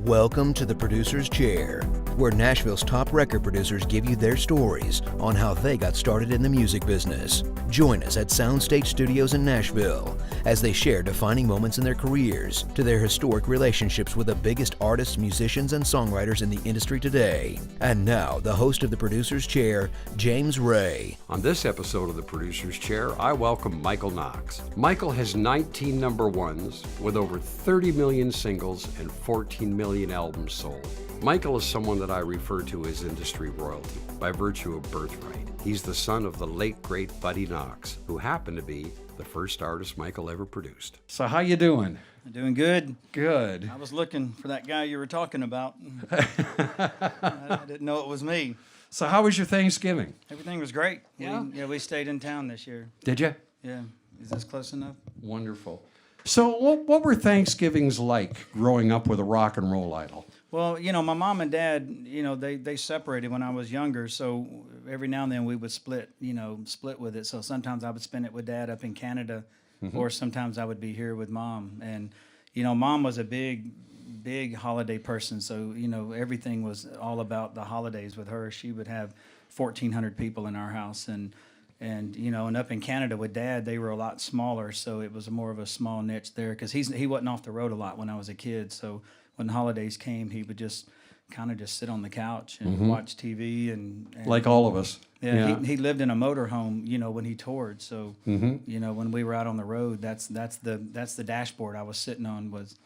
Welcome to the Producer's Chair, where Nashville's top record producers give you their stories on how they got started in the music business. Join us at Soundstage Studios in Nashville as they share defining moments in their careers to their historic relationships with the biggest artists, musicians, and songwriters in the industry today. And now, the host of the Producer's Chair, James Ray. On this episode of the Producer's Chair, I welcome Michael Knox. Michael has 19 number ones with over 30 million singles and 14 million albums sold. Michael is someone that I refer to as industry royalty by virtue of birthright. He's the son of the late, great Buddy Knox, who happened to be the first artist Michael ever produced. So how you doing? I'm doing good. Good. I was looking for that guy you were talking about. I didn't know it was me. So how was your Thanksgiving? Everything was great. Yeah? We stayed in town this year. Did you? Yeah. Is this close enough? Wonderful. So what were Thanksgivings like growing up with a rock and roll idol? Well, my mom and dad, they separated when I was younger, so every now and then we would split with it. So sometimes I would spend it with dad up in Canada, or sometimes I would be here with mom. And, mom was a big holiday person, so, everything was all about the holidays with her. She would have 1,400 people in our house, and up in Canada with Dad, they were a lot smaller, so it was more of a small niche there because he wasn't off the road a lot when I was a kid. So when the holidays came, he would just kind of just sit on the couch and watch TV and like all of us. Yeah. He lived in a motorhome, when he toured. So when we were out on the road, that's the dashboard I was sitting on was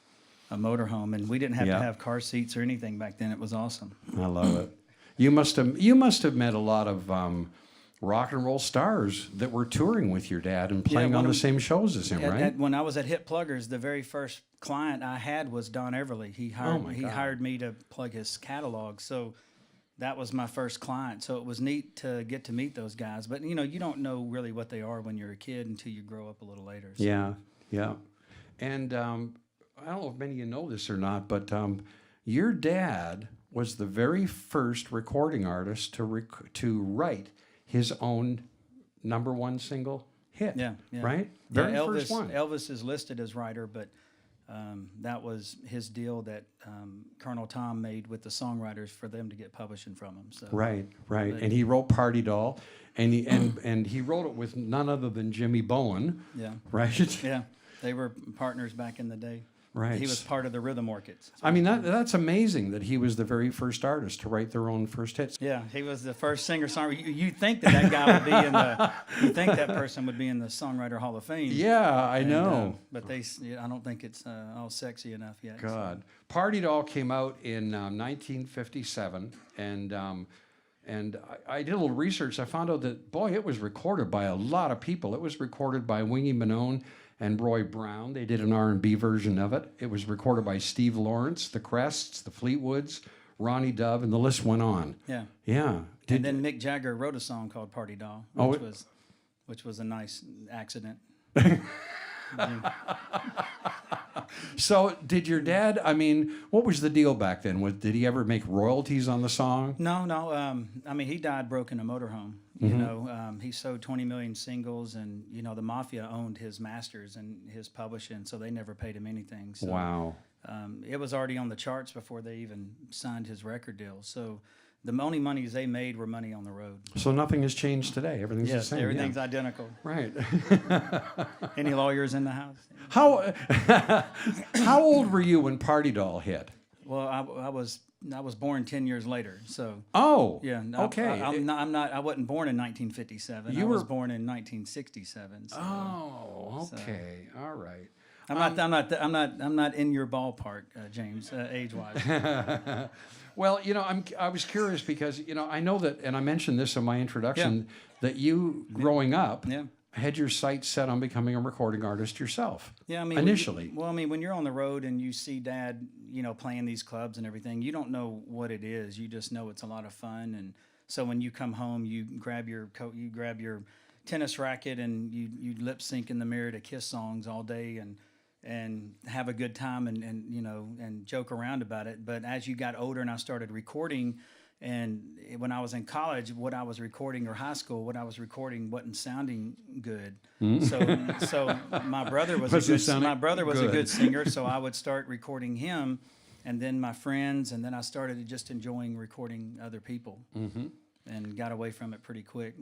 a motorhome, and we didn't have to have car seats or anything back then. It was awesome. I love it. You must have met a lot of rock and roll stars that were touring with your dad and playing on the same shows as him, right? When I was at Hit Pluggers, the very first client I had was Don Everly. He hired me to plug his catalog, so that was my first client. So it was neat to get to meet those guys. But you don't know really what they are when you're a kid until you grow up a little later. So. Yeah. And I don't know if many of you know this or not, but your dad was the very first recording artist to write his own number one single hit. Yeah. Right? Very first one. Elvis is listed as writer, but that was his deal that Colonel Tom made with the songwriters for them to get publishing from him. So. Right. And he wrote Party Doll, and he wrote it with none other than Jimmy Bowen. Yeah. Right? Yeah. They were partners back in the day. Right. He was part of the Rhythm Orchids. I mean, that's amazing that he was the very first artist to write their own first hits. Yeah, he was the first singer-songwriter. You think that guy would be you think that person would be in the Songwriter Hall of Fame. Yeah, I know. But I don't think it's all sexy enough yet. God. So. Party Doll came out in 1957, and I did a little research. I found out that, boy, it was recorded by a lot of people. It was recorded by Wingy Manone and Roy Brown. They did an R&B version of it. It was recorded by Steve Lawrence, the Crests, the Fleetwoods, Ronnie Dove, and the list went on. Yeah. And then Mick Jagger wrote a song called Party Doll, which was a nice accident. So did your dad, what was the deal back then? Did he ever make royalties on the song? No. He died broke in a motorhome. He sold 20 million singles, and, the Mafia owned his masters and his publishing, so they never paid him anything. So, wow. It was already on the charts before they even signed his record deal. So the only monies they made were money on the road. So nothing has changed today. Everything's the same. Everything's identical. Right. Any lawyers in the house? How old were you when Party Doll hit? Well, I was born 10 years later. So. Oh. Yeah. Okay. I wasn't born in 1957. I was born in 1967. So, okay. So. All right. I'm not in your ballpark, James, age-wise. Well, I was curious because, I know that, and I mentioned this in my introduction, that you, growing up, had your sights set on becoming a recording artist yourself. Yeah, initially. When you're on the road and you see Dad, playing these clubs and everything, you don't know what it is. You just know it's a lot of fun. And so when you come home, you grab your coat, you grab your tennis racket, and you lip sync in the mirror to Kiss songs all day and have a good time and joke around about it. But as you got older and I started recording, and when I was in college, what I was recording, or high school, what I was recording wasn't sounding good. So my brother was a good singer, so I would start recording him and then my friends, and then I started just enjoying recording other people, and got away from it pretty quick.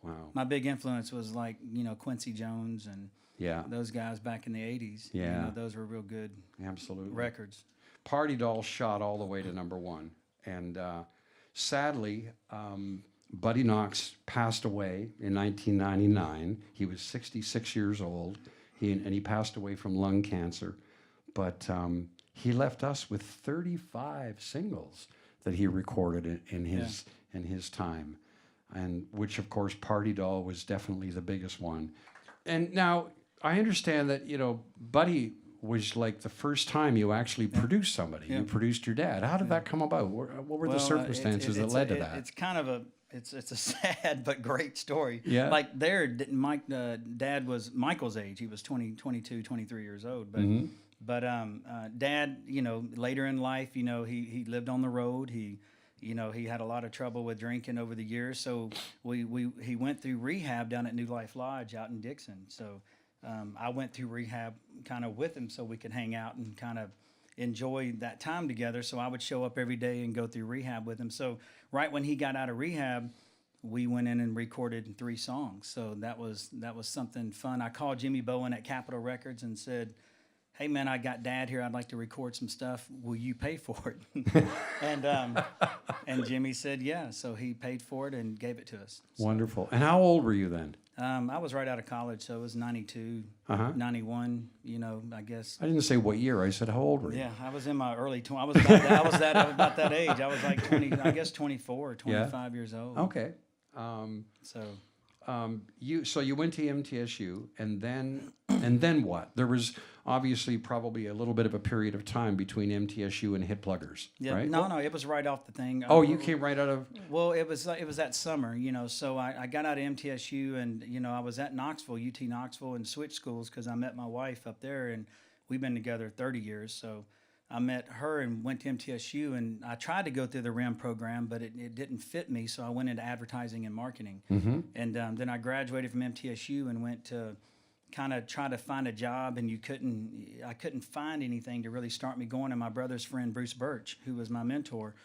Wow. My big influence was like, Quincy Jones and those guys back in the 80s. Yeah. Those were real good Absolutely. records. Party Doll shot all the way to #1. And sadly, Buddy Knox passed away in 1999. He was 66 years old, and he passed away from lung cancer. But he left us with 35 singles that he recorded in his time, and which, of course, Party Doll was definitely the biggest one. And now I understand that, Buddy was like the first time you actually produced somebody. You produced your dad. How did that come about? What were the circumstances that led to that? It's kind of it's a sad but great story. Yeah. Like Dad was Michael's age. He was 22, 23 years old. But Dad, later in life, he lived on the road. He had a lot of trouble with drinking over the years. So he went through rehab down at New Life Lodge out in Dixon. So I went through rehab kind of with him so we could hang out and kind of enjoy that time together. So I would show up every day and go through rehab with him. So right when he got out of rehab, we went in and recorded 3 songs. So that was something fun. I called Jimmy Bowen at Capitol Records and said, "Hey man, I got Dad here. I'd like to record some stuff. Will you pay for it?" and Jimmy said yeah. So he paid for it and gave it to us. So, wonderful. And how old were you then? I was right out of college, so it was 92, 91. I guess. I didn't say what year. I said how old were you? Yeah, I was in my early 20s. I was about that age. I was like 20. I guess 24 or 25 years old. Okay. You went to MTSU, and then what? There was obviously probably a little bit of a period of time between MTSU and Hit Pluggers, right? No, it was right off the thing. Oh, you came right out of... Well, it was that summer, so I got out of MTSU, and, I was at Knoxville, UT Knoxville, and switched schools because I met my wife up there, and we've been together 30 years, so I met her and went to MTSU, and I tried to go through the REM program, but it didn't fit me, so I went into advertising and marketing. And then I graduated from MTSU and went to kind of try to find a job, and I couldn't find anything to really start me going. And my brother's friend, Bruce Birch, who was my mentor,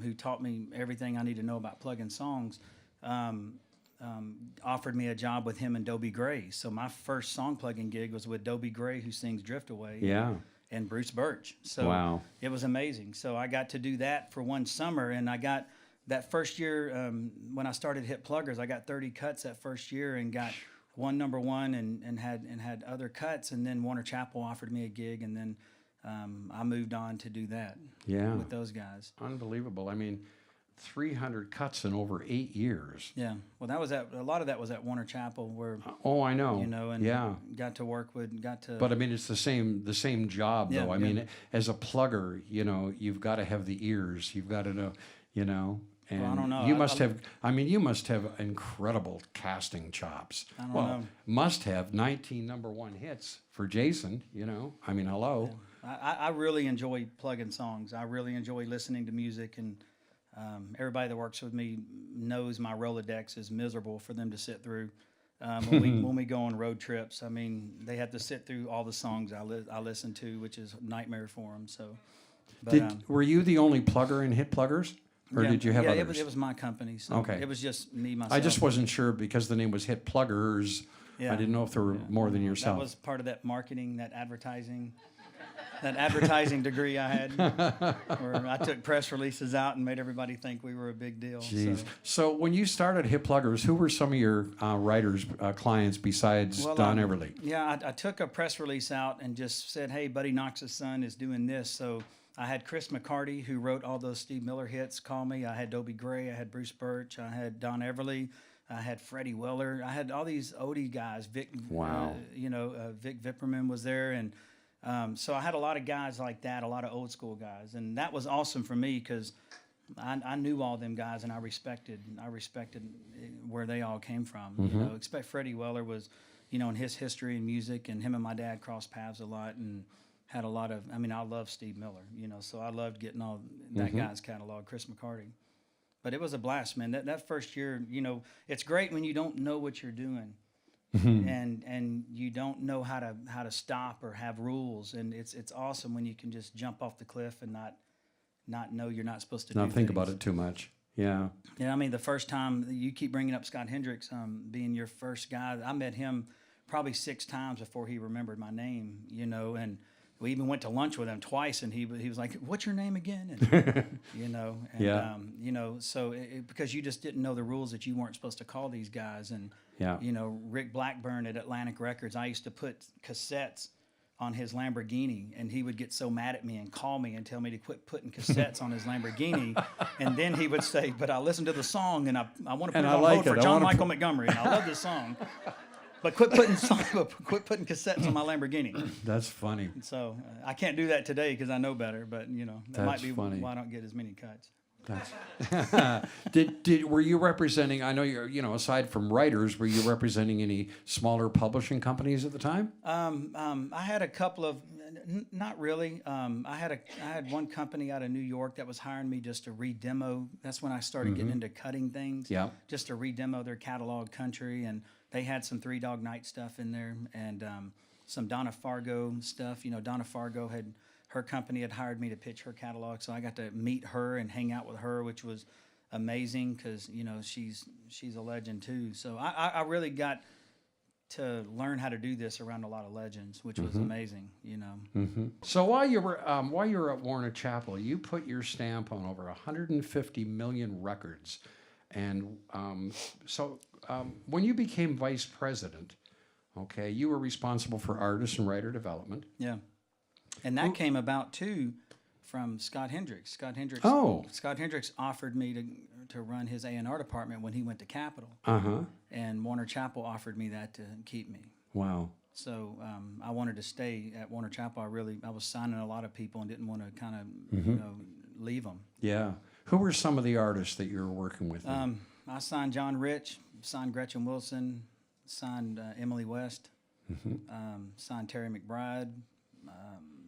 who taught me everything I need to know about plugging songs, offered me a job with him and Dobie Gray. So my first song plugging gig was with Dobie Gray, who sings Drift Away. Yeah. And Bruce Birch. So it was amazing. So I got to do that for one summer, and I got that first year when I started Hit Pluggers, I got 30 cuts that first year and got one #1 and had other cuts, and then Warner Chappell offered me a gig, and then I moved on to do that with those guys. Unbelievable. I mean, 300 cuts in over 8 years. Yeah. Well, a lot of that was at Warner Chappell, where I know. And got to work with, But I mean, it's the same job though. I mean, as a plugger, you've got to have the ears. You've got to know, And well, I don't know. You must have incredible casting chops. I don't know. Must have 19 #1 hits for Jason, I mean, hello. Yeah. I really enjoy plugging songs. I really enjoy listening to music, and everybody that works with me knows my Rolodex is miserable for them to sit through. When we go on road trips, I mean, they have to sit through all the songs I listen to, which is a nightmare for them. So, were you the only plugger in Hit Pluggers? Or did you have others? It was my company. So okay. It was just me, myself. I just wasn't sure because the name was Hit Pluggers. Yeah. I didn't know if there were more than yourself. That was part of that marketing, that advertising degree I had, where I took press releases out and made everybody think we were a big deal. Jeez. So when you started Hit Pluggers, who were some of your writers, clients besides Don Everly? Yeah, I took a press release out and just said, hey, Buddy Knox's son is doing this. So I had Chris McCarty, who wrote all those Steve Miller hits, call me. I had Dobie Gray. I had Bruce Birch. I had Don Everly. I had Freddie Weller. I had all these oldie guys. Vic Vipperman was there. And so I had a lot of guys like that, a lot of old school guys. And that was awesome for me because I knew all them guys, and I respected where they all came from. Mm-hmm. Expect Freddie Weller was, in his history in music, and him and my dad crossed paths a lot, and had a lot of, I love Steve Miller, so I loved getting all that guy's catalog, Chris McCarty. But it was a blast, man. That first year, it's great when you don't know what you're doing. and you don't know how to stop or have rules, and it's awesome when you can just jump off the cliff and not know you're not supposed to Not do think things. about it too much. Yeah. Yeah, I mean, the first time you keep bringing up Scott Hendricks being your first guy, I met him probably 6 times before he remembered my name, you know, and we even went to lunch with him twice, and he was like, "What's your name again?" And, you know, and, Yeah. you know, so because you just didn't know the rules that you weren't supposed to call these guys, and Yeah. you know, Rick Blackburn at Atlantic Records, I used to put cassettes on his Lamborghini, and he would get so mad at me and call me and tell me to quit putting cassettes on his Lamborghini, and then he would say, "But I listened to the song, and I want to put And it I on like hold for it. I John wanna Michael Montgomery, and I love this song." But quit putting cassettes on my Lamborghini. That's funny. So I can't do that today because I know better. But you know, that might That's be funny. why I don't get as many cuts. That's were you representing, I know you're, you know, aside from writers, were you representing any smaller publishing companies at the time? I had a couple of, not really. I had one company out of New York that was hiring me just to re-demo. That's when I started getting into cutting things. Yeah. Just to re-demo their catalog country, and they had some Three Dog Night stuff in there, and some Donna Fargo stuff. You know, Donna Fargo her company had hired me to pitch her catalog, so I got to meet her and hang out with her, which was amazing because, you know, she's a legend too. So I really got to learn how to do this around a lot of legends, which was amazing, you know. So while you were at Warner Chappell, you put your stamp on over 150 million records, and when you became vice president, okay, you were responsible for artist and writer development. Yeah. And that came about too from Scott Hendricks. Scott Hendricks offered me to run his A&R department when he went to Capitol. And Warner Chappell offered me that to keep me. Wow. So I wanted to stay at Warner Chappell. I was signing a lot of people and didn't want to kind of you know, leave them. Yeah. Who were some of the artists that you were working with? I signed John Rich, signed Gretchen Wilson, signed Emily West, signed Terry McBride,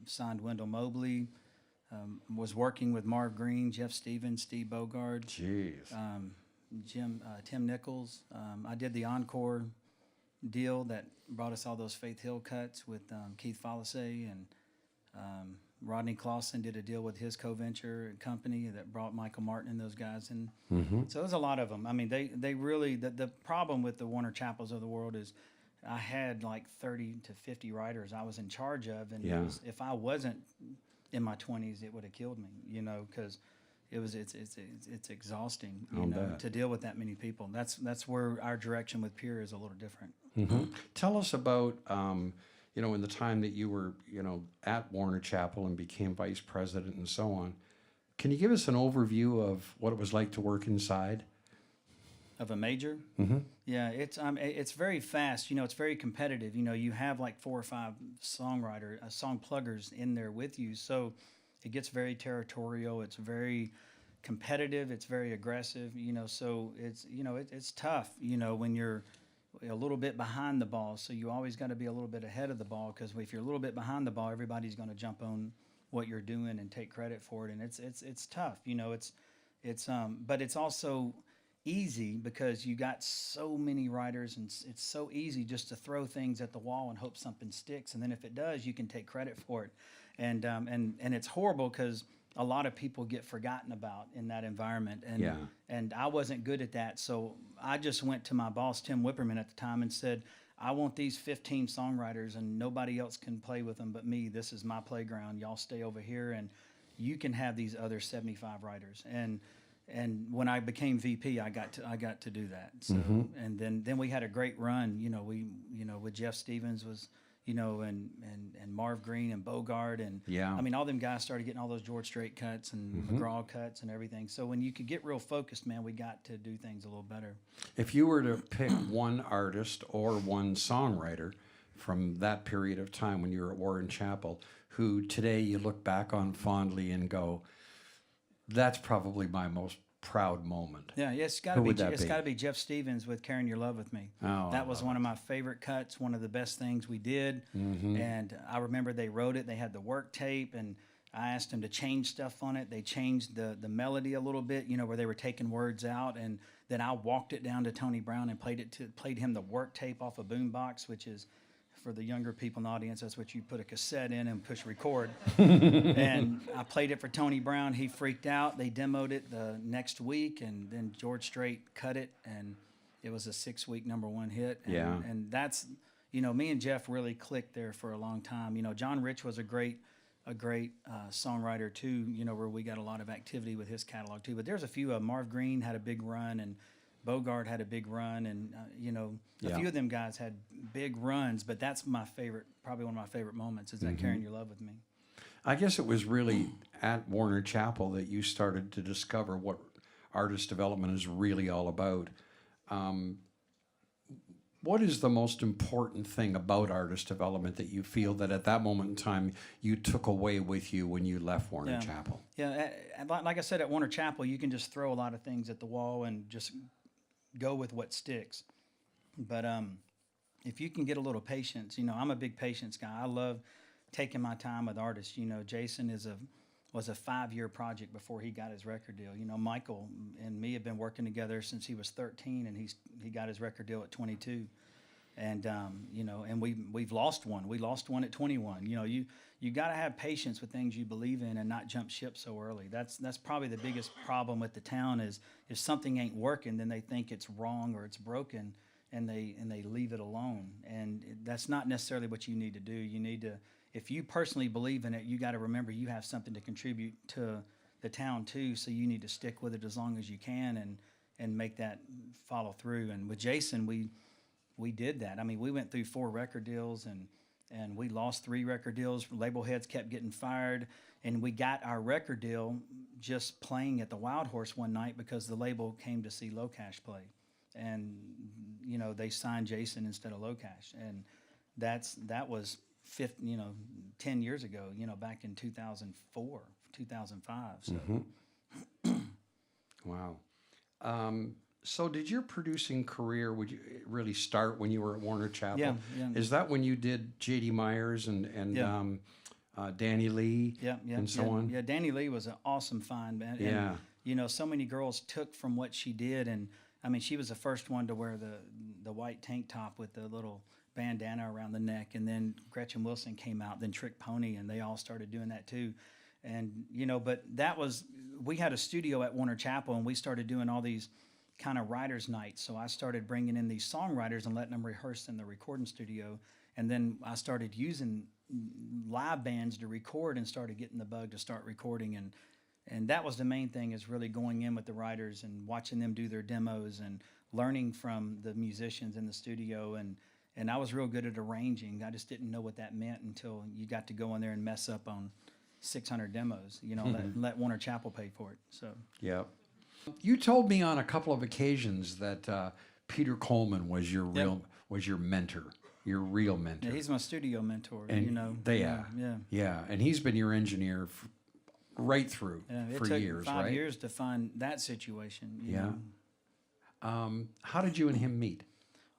signed Wendell Mobley, was working with Marv Green, Jeff Stevens, Steve Bogard, Tim Nichols. I did the Encore deal that brought us all those Faith Hill cuts with Keith Follacy, and Rodney Clausen did a deal with his co-venture company that brought Michael Martin and those guys in. So there's a lot of them. I mean, they really, the problem with the Warner Chappells of the world is I had like 30 to 50 writers I was in charge of, and if I wasn't in my 20s, it would have killed me, you know, because it's exhausting, you know, to deal with that many people. That's where our direction with Peer is a little different. Tell us about, you know, in the time that you were, you know, at Warner Chappell and became vice president and so on. Can you give us an overview of what it was like to work inside? Of a major? Yeah, it's very fast. You know, it's very competitive. You know, you have like 4 or 5 song pluggers in there with you. So it gets very territorial. It's very competitive. It's very aggressive. You know, so it's tough, you know, when you're a little bit behind the ball. So you always got to be a little bit ahead of the ball, because if you're a little bit behind the ball, everybody's going to jump on what you're doing and take credit for it. And it's tough. You know, but it's also easy because you got so many writers, and it's so easy just to throw things at the wall and hope something sticks, and then if it does, you can take credit for it. And it's horrible because a lot of people get forgotten about in that environment, and I wasn't good at that. So I just went to my boss, Tim Whipperman at the time, and said, I want these 15 songwriters, and nobody else can play with them but me. This is my playground. Y'all stay over here, and you can have these other 75 writers. And when I became VP, I got to do that. So and then we had a great run. You know, with Jeff Stevens was, you know, and Marv Green and Bogart, and I mean, all them guys started getting all those George Strait cuts and McGraw cuts and everything. So when you could get real focused, man, we got to do things a little better. If you were to pick one artist or one songwriter from that period of time when you were at Warren Chappell, who today you look back on fondly and go, that's probably my most proud moment. Yeah, it's got to be Jeff Stevens with "Carrying Your Love with Me." That was one of my favorite cuts, one of the best things we did. And I remember they wrote it. They had the work tape, and I asked them to change stuff on it. They changed the melody a little bit, where they were taking words out, and then I walked it down to Tony Brown and played him the work tape off a boombox, which is, for the younger people in the audience, that's what you put a cassette in and push record. And I played it for Tony Brown. He freaked out. They demoed it the next week, and then George Strait cut it, and it was a 6-week #1 hit. And, and that's, me and Jeff really clicked there for a long time. John Rich was a great songwriter too, where we got a lot of activity with his catalog too. But there's a few. Marv Green had a big run, and Bogart had a big run, and a few of them guys had big runs. But that's my favorite, probably one of my favorite moments, is that Carrying Your Love With Me. I guess it was really at Warner Chappell that you started to discover what artist development is really all about. What is the most important thing about artist development that you feel that at that moment in time you took away with you when you left Warner Chappell? Yeah, like I said, at Warner Chappell, you can just throw a lot of things at the wall and just go with what sticks. But if you can get a little patience, I'm a big patience guy. I love taking my time with artists. Jason was a 5-year project before he got his record deal. Michael and me have been working together since he was 13, and he got his record deal at 22. And and we've lost one. We lost one at 21. You got to have patience with things you believe in and not jump ship so early. That's probably the biggest problem with the town is if something ain't working, then they think it's wrong or it's broken, and they leave it alone. And that's not necessarily what you need to do. You need to, if you personally believe in it, you got to remember you have something to contribute to the town too. So you need to stick with it as long as you can and make that follow through. And with Jason, we did that. I mean, we went through 4 record deals and we lost 3 record deals. Label heads kept getting fired, and we got our record deal just playing at the Wild Horse one night because the label came to see Low Cash play, and they signed Jason instead of Low Cash, and that was 10 years ago. Back in 2004, 2005. So. Wow. So did your producing career, would you really start when you were at Warner Chappell? Yeah. Is that when you did J.D. Myers and Danny Lee and so on? Yeah, Danny Lee was an awesome find, man. Yeah. And, so many girls took from what she did, and I mean, she was the first one to wear the white tank top with the little bandana around the neck, and then Gretchen Wilson came out, then Trick Pony, and they all started doing that too. And, but we had a studio at Warner Chappell, and we started doing all these kind of writers' nights. So I started bringing in these songwriters and letting them rehearse in the recording studio. And then I started using live bands to record and started getting the bug to start recording. And that was the main thing, is really going in with the writers and watching them do their demos and learning from the musicians in the studio. And I was real good at arranging. I just didn't know what that meant until you got to go in there and mess up on 600 demos, let Warner Chappell pay for it. So yeah. You told me on a couple of occasions that Peter Coleman was your mentor, your real mentor. Yeah, he's my studio mentor. And yeah, and he's been your engineer right through for years, right? It took 5 years to find that situation. You know? How did you and him meet?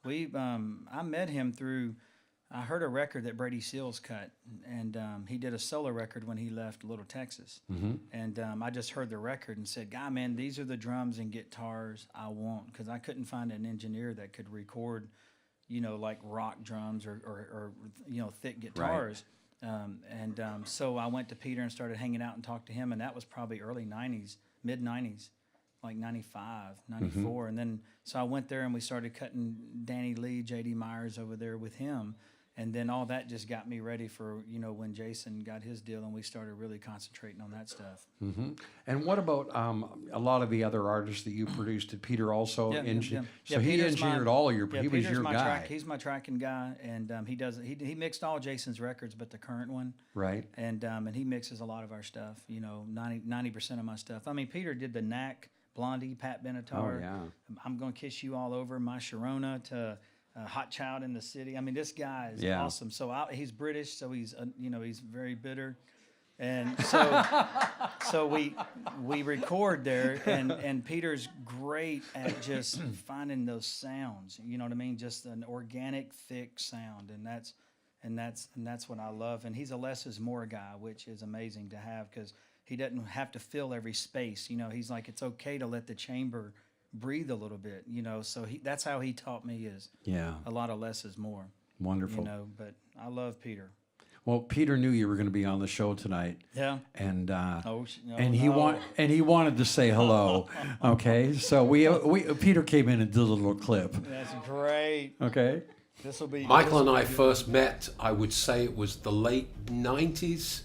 I met him through. I heard a record that Brady Seals cut, and he did a solo record when he left Little Texas. Mm-hmm. And I just heard the record and said, "God, man, these are the drums and guitars I want," because I couldn't find an engineer that could record, like rock drums or thick guitars. Right. So I went to Peter and started hanging out and talked to him, and that was probably early 90s, mid 90s. Like 95, 94. Mm-hmm. And then, so I went there and we started cutting Danny Lee, J.D. Myers over there with him. And then all that just got me ready for, when Jason got his deal and we started really concentrating on that stuff. Mm-hmm. And what about a lot of the other artists that you produced? Did Peter also engineer? So he engineered all of your, he was your guy. He's my tracking guy. And he mixed all Jason's records but the current one. Right. And he mixes a lot of our stuff, 90% of my stuff. I mean, Peter did the Knack, Blondie, Pat Benatar. Oh, yeah. I'm Gonna Kiss You All Over, My Sharona, to Hot Child in the City. I mean, this guy is awesome. So he's British, so he's he's very bitter, and so we record there, and Peter's great at just finding those sounds. You know what I mean? Just an organic, thick sound, and that's what I love. And he's a less is more guy, which is amazing to have because he doesn't have to fill every space. He's like, it's okay to let the chamber breathe a little bit. So that's how he taught me is a lot of less is more. Wonderful. But I love Peter. Well, Peter knew you were going to be on the show tonight. Yeah. And no. he wanted to say hello. Okay. So we Peter came in and did a little clip. That's great. Okay. Michael and I first met, I would say it was the late 90s,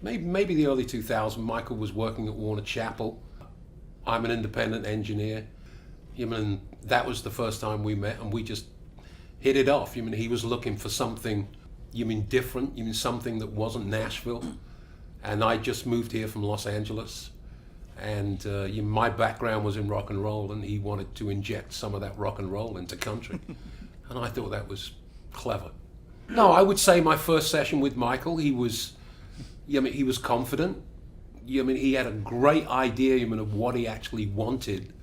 maybe the early 2000s. Michael was working at Warner Chappell. I'm an independent engineer. That was the first time we met, and we just hit it off. He was looking for something, different, something that wasn't Nashville. And I just moved here from Los Angeles. And my background was in rock and roll, and he wanted to inject some of that rock and roll into country. And I thought that was clever. No, I would say my first session with Michael, he was confident. He had a great idea, of what he actually wanted.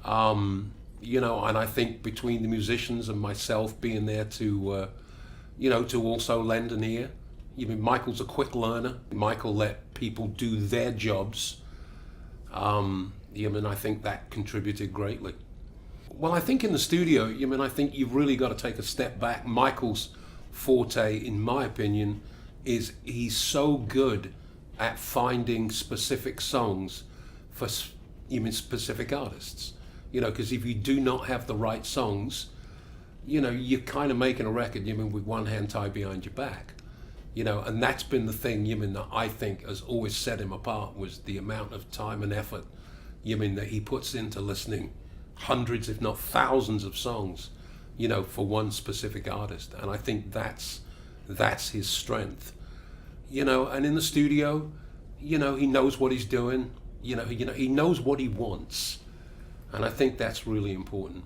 And I think between the musicians and myself being there to also lend an ear. Michael's a quick learner. Michael let people do their jobs. And I think that contributed greatly. Well, I think in the studio, I think you've really got to take a step back. Michael's forte, in my opinion, is he's so good at finding specific songs for specific artists. Because if you do not have the right songs, you're kind of making a record, with one hand tied behind your back. And that's been the thing, that I think has always set him apart was the amount of time and effort, that he puts into listening hundreds, if not thousands of songs, for one specific artist. And I think that's his strength. And in the studio, he knows what he's doing, he knows what he wants. And I think that's really important.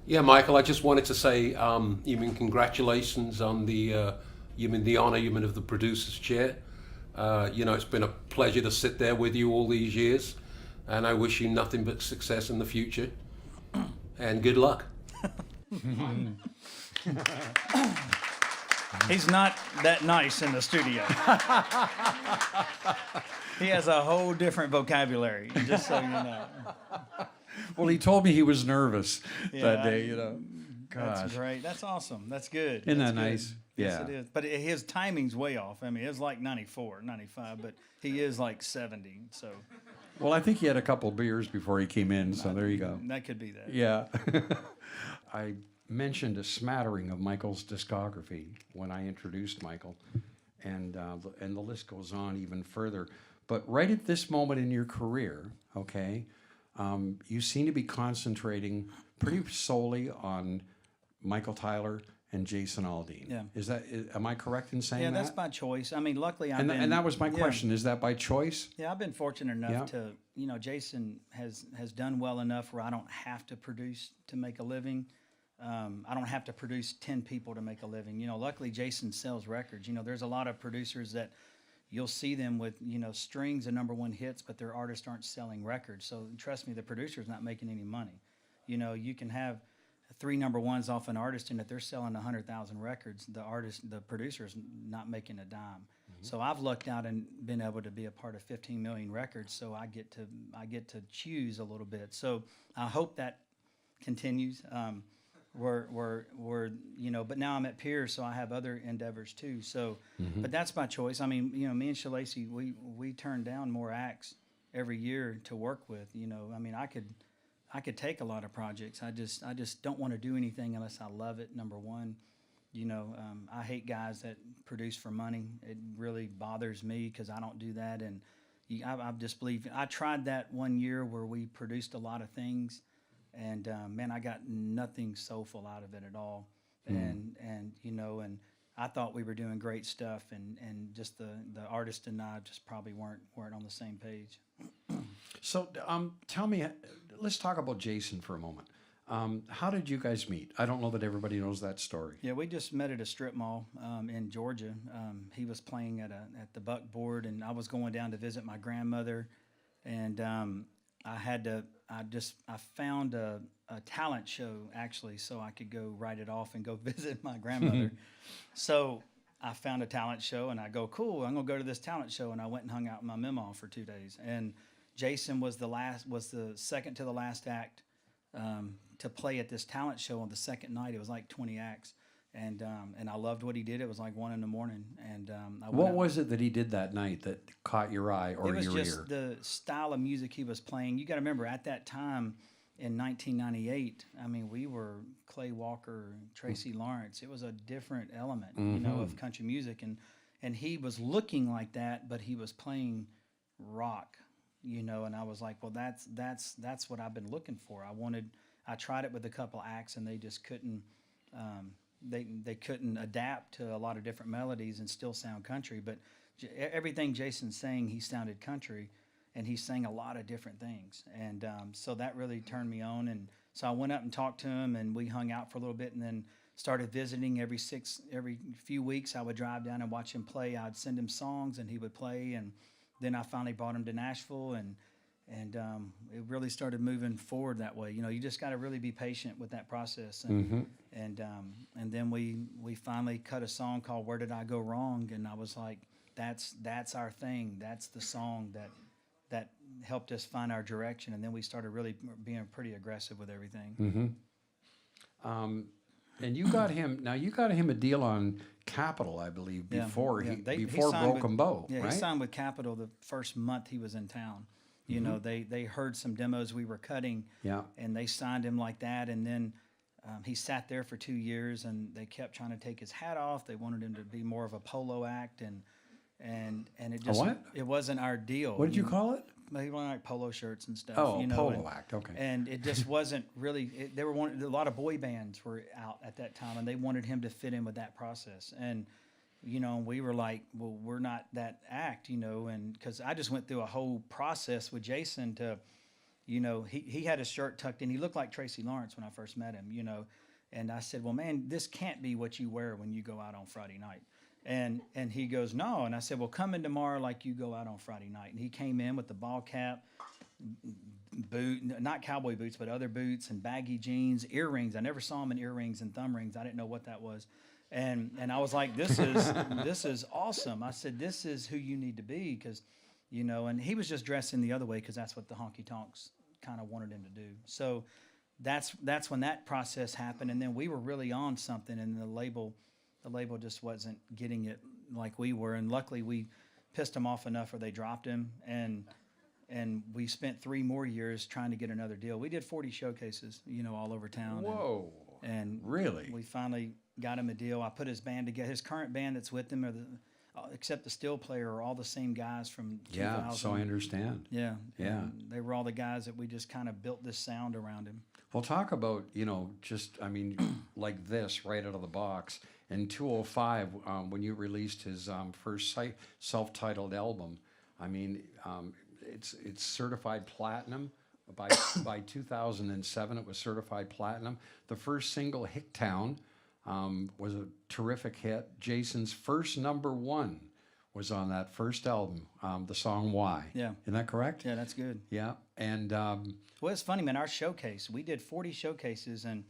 Yeah, Michael, I just wanted to say, congratulations on the honor, of the producer's chair. It's been a pleasure to sit there with you all these years, and I wish you nothing but success in the future, and good luck. He's not that nice in the studio. He has a whole different vocabulary, just so you know. Well, he told me he was nervous that day, Gosh. That's great. That's awesome. That's good. Isn't That's that good. nice? Yes, Yeah. it is. But his timing's way off. I mean, it was like 94, 95, but he is like 70, so. Well, I think he had a couple beers before he came in, so there you go. That could be that. Yeah. I mentioned a smattering of Michael's discography when I introduced Michael, and the list goes on even further. But right at this moment in your career, okay, you seem to be concentrating pretty solely on Michael Tyler and Jason Aldean. Yeah. Am I correct in saying that? Yeah, that's by choice. I mean, luckily and that was my question. Is that by choice? Yeah, I've been fortunate enough to, Jason has done well enough where I don't have to produce to make a living. I don't have to produce 10 people to make a living. Luckily Jason sells records. There's a lot of producers that you'll see them with, strings of number one hits, but their artists aren't selling records. So trust me, the producer's not making any money. You can have 3 number ones off an artist, and if they're selling 100,000 records, the producer's not making a dime. Mm-hmm. So I've lucked out and been able to be a part of 15 million records. So I get to choose a little bit. So I hope that continues. But now I'm at Pierce, so I have other endeavors too. So, but that's my choice. I mean, me and Shalacy, we turn down more acts every year to work with. I mean, I could take a lot of projects. I just don't want to do anything unless I love it. Number one, I hate guys that produce for money. It really bothers me because I don't do that. And I just believe I tried that one year where we produced a lot of things. And man, I got nothing soulful out of it at all. And I thought we were doing great stuff, and just the artist and I just probably weren't on the same page. So tell me, let's talk about Jason for a moment. How did you guys meet? I don't know that everybody knows that story. Yeah, we just met at a strip mall in Georgia. He was playing at the Buckboard, and I was going down to visit my grandmother, and I had I found a talent show actually, so I could go write it off and go visit my grandmother. So I found a talent show, and I go, cool, I'm gonna go to this talent show, and I went and hung out in my memo for 2 days. And Jason was the second to the last act to play at this talent show on the second night. It was like 20 acts. And I loved what he did. It was like 1 a.m. And what was it that he did that night that caught your eye or your ear? It was just the style of music he was playing. You got to remember, at that time in 1998, I mean, we were Clay Walker, Tracy Lawrence. It was a different element, you know, of country music, and he was looking like that, but he was playing rock, you know. And I was like, well, that's what I've been looking for. I tried it with a couple acts, and they just couldn't. They couldn't adapt to a lot of different melodies and still sound country. But everything Jason sang, he sounded country, and he sang a lot of different things. And so that really turned me on. And so I went up and talked to him, and we hung out for a little bit, and then started visiting every few weeks. I would drive down and watch him play. I'd send him songs, and he would play. And then I finally brought him to Nashville, and it really started moving forward that way. You know, you just got to really be patient with that process. And then we finally cut a song called "Where Did I Go Wrong?" And I was like, that's our thing. That's the song that helped us find our direction. And then we started really being pretty aggressive with everything. And you got him. Now you got him a deal on Capitol, I believe, before he Broken Bow. Yeah, right? He signed with Capitol the first month he was in town. You know, they heard some demos we were cutting, and they signed him like that. And then he sat there for 2 years, and they kept trying to take his hat off. They wanted him to be more of a polo act, and it just it wasn't our deal. What did you call it? He wanted like polo shirts and stuff. Oh, you know, polo act. Okay. And it just wasn't really. A lot of boy bands were out at that time, and they wanted him to fit in with that process. And you know, we were like, well, we're not that act, you know, and because I just went through a whole process with Jason to, you know, he had his shirt tucked in. He looked like Tracy Lawrence when I first met him, you know, and I said, well, man, this can't be what you wear when you go out on Friday night. And he goes, no. And I said, well, come in tomorrow like you go out on Friday night. And he came in with the ball cap, not cowboy boots, but other boots and baggy jeans, earrings. I never saw him in earrings and thumb rings. I didn't know what that was. And I was like, this is awesome. I said, this is who you need to be, because, you know, and he was just dressing the other way because that's what the honky tonks kind of wanted him to do. So that's when that process happened, and then we were really on something, and the label just wasn't getting it like we were, and luckily we pissed them off enough where they dropped him, and we spent 3 more years trying to get another deal. We did 40 showcases, you know, all over town. Whoa. And really? We finally got him a deal. I put his band together. His current band that's with him, except the steel player, are all the same guys from 2000. Yeah, so I understand. Yeah. Yeah. They were all the guys that we just kind of built this sound around him. Well, talk about, you know, just, I mean, like this right out of the box. In 2005, when you released his first self-titled album, I mean, it's certified platinum. By 2007, it was certified platinum. The first single, Hicktown, was a terrific hit. Jason's first #1 was on that first album, the song Why. Yeah. Isn't that correct? Yeah, that's good. Yeah. And well, it's funny, man. Our showcase, we did 40 showcases, and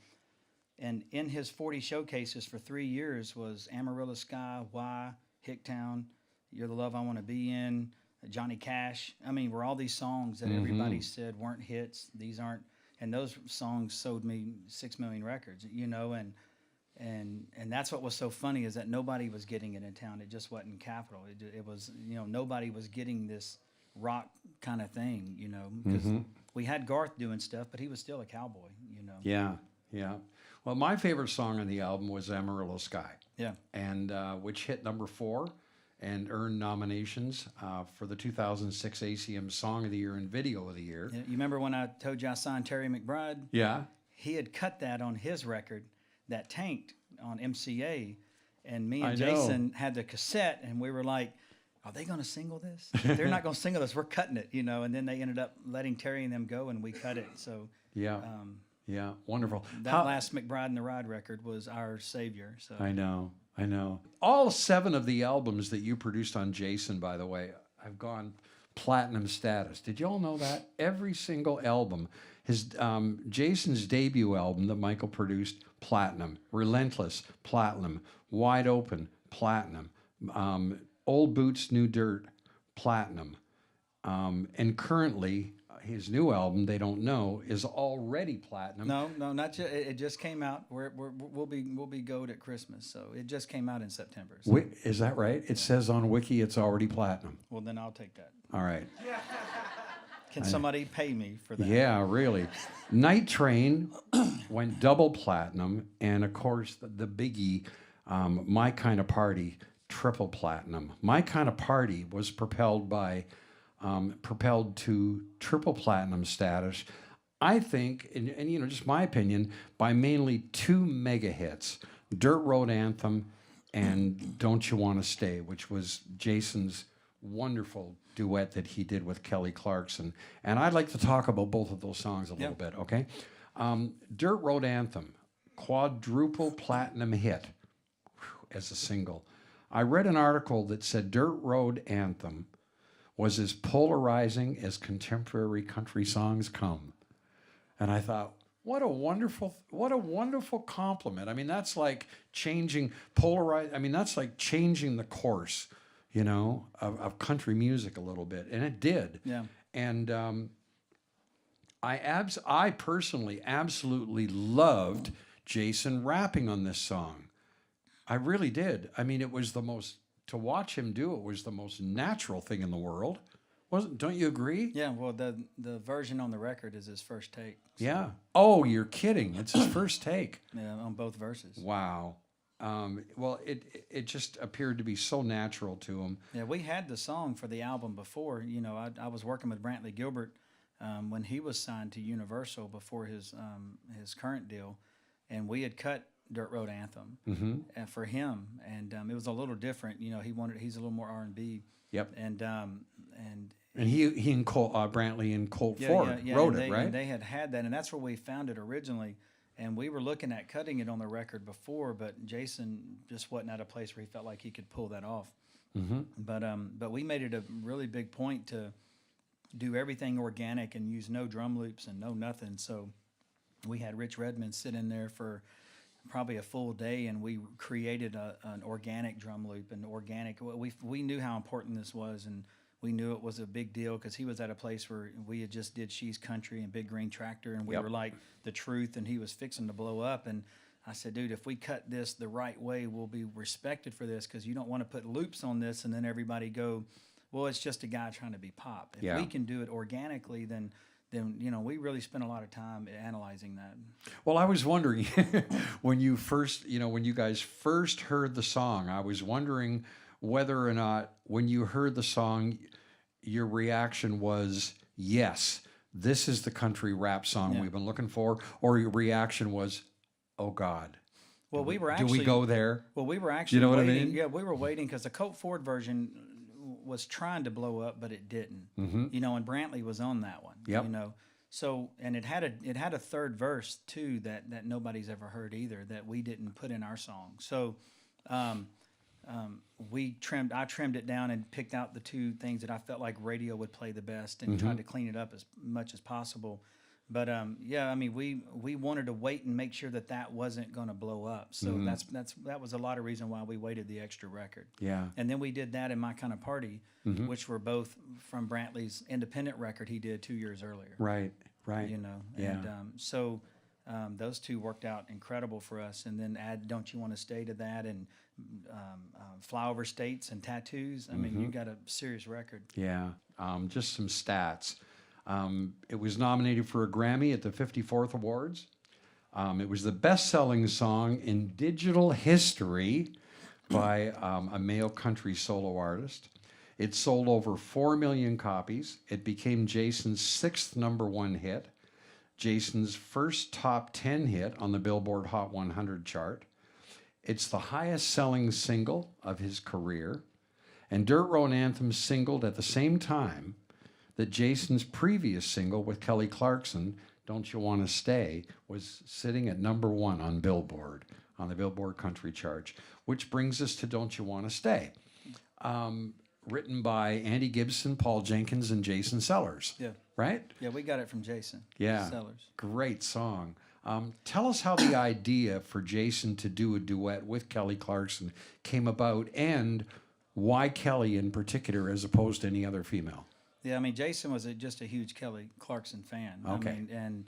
in his 40 showcases for 3 years was Amarillo Sky, Why, Hicktown, You're the Love I Want to Be In, Johnny Cash. I mean, were all these songs that everybody said weren't hits. These aren't, and those songs sold me 6 million records, you know, and that's what was so funny, is that nobody was getting it in town. It just wasn't Capitol. It was, you know, nobody was getting this rock kind of thing, you know, because we had Garth doing stuff, but he was still a cowboy, you know. Yeah, yeah. Well, my favorite song on the album was Amarillo Sky. Yeah. And which hit #4 and earned nominations for the 2006 ACM Song of the Year and Video of the Year. Yeah, you remember when I told you I signed Terry McBride? Yeah. He had cut that on his record that tanked on MCA, and me and Jason had the cassette, and we were like, are they going to single this? If they're not going to single this, we're cutting it, you know. And then they ended up letting Terry and them go, and we cut it. So yeah, yeah, wonderful. That last McBride and the Ride record was our savior. So I know. All 7 of the albums that you produced on Jason, by the way, have gone platinum status. Did you all know that? Every single album Jason's debut album that Michael produced, platinum. Relentless, platinum. Wide Open, platinum. Old Boots, New Dirt, platinum. And currently, his new album, They Don't Know, is already platinum. No, not just. It just came out. We'll be gold at Christmas, so it just came out in September. So. Is that right? It says on Wiki it's already platinum. Well, then I'll take that. All right. Can somebody pay me for that? Yeah, really. Night Train went double platinum, and of course the biggie, My Kind of Party, triple platinum. My Kind of Party was propelled to triple platinum status, I think, and you know, just my opinion, by mainly two mega hits, Dirt Road Anthem and Don't You Want to Stay, which was Jason's wonderful duet that he did with Kelly Clarkson. And I'd like to talk about both of those songs a little bit, okay? Dirt Road Anthem, quadruple platinum hit as a single. I read an article that said Dirt Road Anthem was as polarizing as contemporary country songs come. And I thought, what a wonderful compliment. I mean, that's like changing that's like changing the course, you know, of country music a little bit. And it did. Yeah. And I personally absolutely loved Jason rapping on this song. I really did. I mean, to watch him do it was the most natural thing in the world. Don't you agree? Yeah, well, the version on the record is his first take. So. Yeah. Oh, you're kidding. It's his first take. Yeah, on both verses. Wow. Well, it just appeared to be so natural to him. Yeah, we had the song for the album before. You know, I was working with Brantley Gilbert when he was signed to Universal before his current deal, and we had cut Dirt Road Anthem for him, and it was a little different. You know, he's a little more R&B. Yep. And he and Brantley and Colt Ford wrote it, right? And they had that, and that's where we found it originally. And we were looking at cutting it on the record before, but Jason just wasn't at a place where he felt like he could pull that off. But we made it a really big point to do everything organic and use no drum loops and no nothing. So we had Rich Redmond sit in there for probably a full day, and we created an organic drum loop and organic. We knew how important this was, and we knew it was a big deal because he was at a place where we had just did She's Country and Big Green Tractor, and we were like the truth, and he was fixing to blow up. And I said, dude, if we cut this the right way, we'll be respected for this, because you don't want to put loops on this and then everybody go, well, it's just a guy trying to be pop. If we can do it organically, then you know, we really spent a lot of time analyzing that. Well, I was wondering when you guys first heard the song, I was wondering whether or not when you heard the song, your reaction was, yes, this is the country rap song we've been looking for, or your reaction was, oh God. Well, we were do we go there? Well, we were actually you know waiting. What I mean? Yeah, we were waiting because the Colt Ford version was trying to blow up, but it didn't. You know, and Brantley was on that one. Yep. You know, so and it had a third verse too that nobody's ever heard either, that we didn't put in our song. So I trimmed it down and picked out the two things that I felt like radio would play the best, and tried to clean it up as much as possible. But yeah, I mean, we wanted to wait and make sure that wasn't going to blow up. So that was a lot of reason why we waited the extra record. Yeah. And then we did that in My Kind of Party, which were both from Brantley's independent record he did 2 years earlier. Right. You know, and so those two worked out incredible for us. And then add Don't You Want to Stay to that, and Flyover States and Tattoos. I mean, you got a serious record. Yeah. Just some stats. It was nominated for a Grammy at the 54th Awards. It was the best-selling song in digital history by a male country solo artist. It sold over 4 million copies. It became Jason's 6th #1 hit, Jason's first top 10 hit on the Billboard Hot 100 chart. It's the highest-selling single of his career, and Dirt Road Anthem singled at the same time that Jason's previous single with Kelly Clarkson, Don't You Want to Stay, was sitting at #1 on Billboard, on the Billboard Country Chart, which brings us to Don't You Want to Stay. written by Andy Gibson, Paul Jenkins, and Jason Sellers. Yeah. Right? Yeah, we got it from Jason. Yeah. Sellers. Great song. Tell us how the idea for Jason to do a duet with Kelly Clarkson came about, and why Kelly in particular as opposed to any other female. Yeah, I mean, Jason was just a huge Kelly Clarkson fan. Okay. I mean,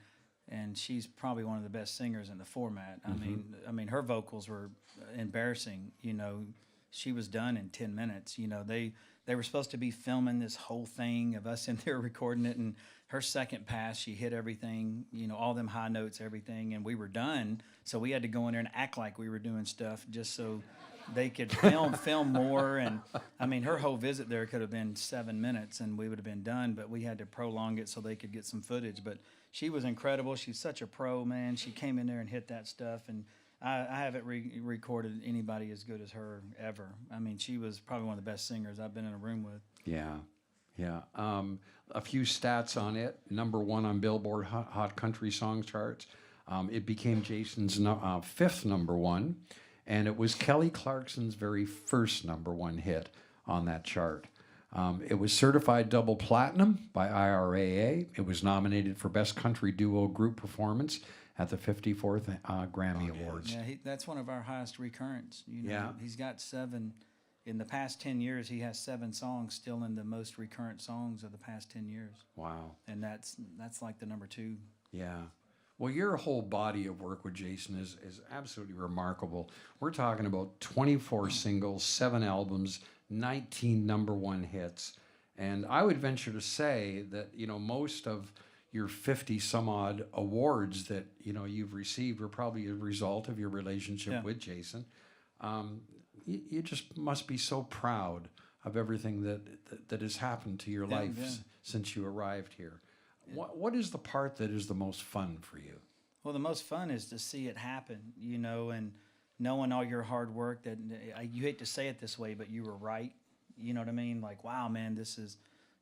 and she's probably one of the best singers in the format. I mean, her vocals were embarrassing. You know, she was done in 10 minutes. You know, they were supposed to be filming this whole thing of us in there recording it, and her second pass, she hit everything, you know, all them high notes, everything, and we were done. So we had to go in there and act like we were doing stuff just so they could film more. And I mean, her whole visit there could have been 7 minutes and we would have been done, but we had to prolong it so they could get some footage. But she was incredible. She's such a pro, man. She came in there and hit that stuff, and I haven't recorded anybody as good as her ever. I mean, she was probably one of the best singers I've been in a room with. Yeah, yeah. A few stats on it. Number 1 on Billboard Hot Country Song charts. It became Jason's 5th number 1, and it was Kelly Clarkson's very first number 1 hit on that chart. It was certified double platinum by IRAA. It was nominated for Best Country Duo Group Performance at the 54th Grammy Awards. Yeah, that's one of our highest recurrents. You know, Yeah. He's got 7. In the past 10 years, he has 7 songs still in the most recurrent songs of the past 10 years. Wow. And that's like the number 2. Yeah. Well, your whole body of work with Jason is absolutely remarkable. We're talking about 24 singles, 7 albums, 19 number 1 hits. And I would venture to say that, you know, most of your 50 some odd awards that, you know, you've received were probably a result of your relationship with Jason. You just must be so proud of everything that has happened to your life since you arrived here. What is the part that is the most fun for you? Well, the most fun is to see it happen, you know, and knowing all your hard work. That you hate to say it this way, but you were right. You know what I mean? Like, wow, man, this is,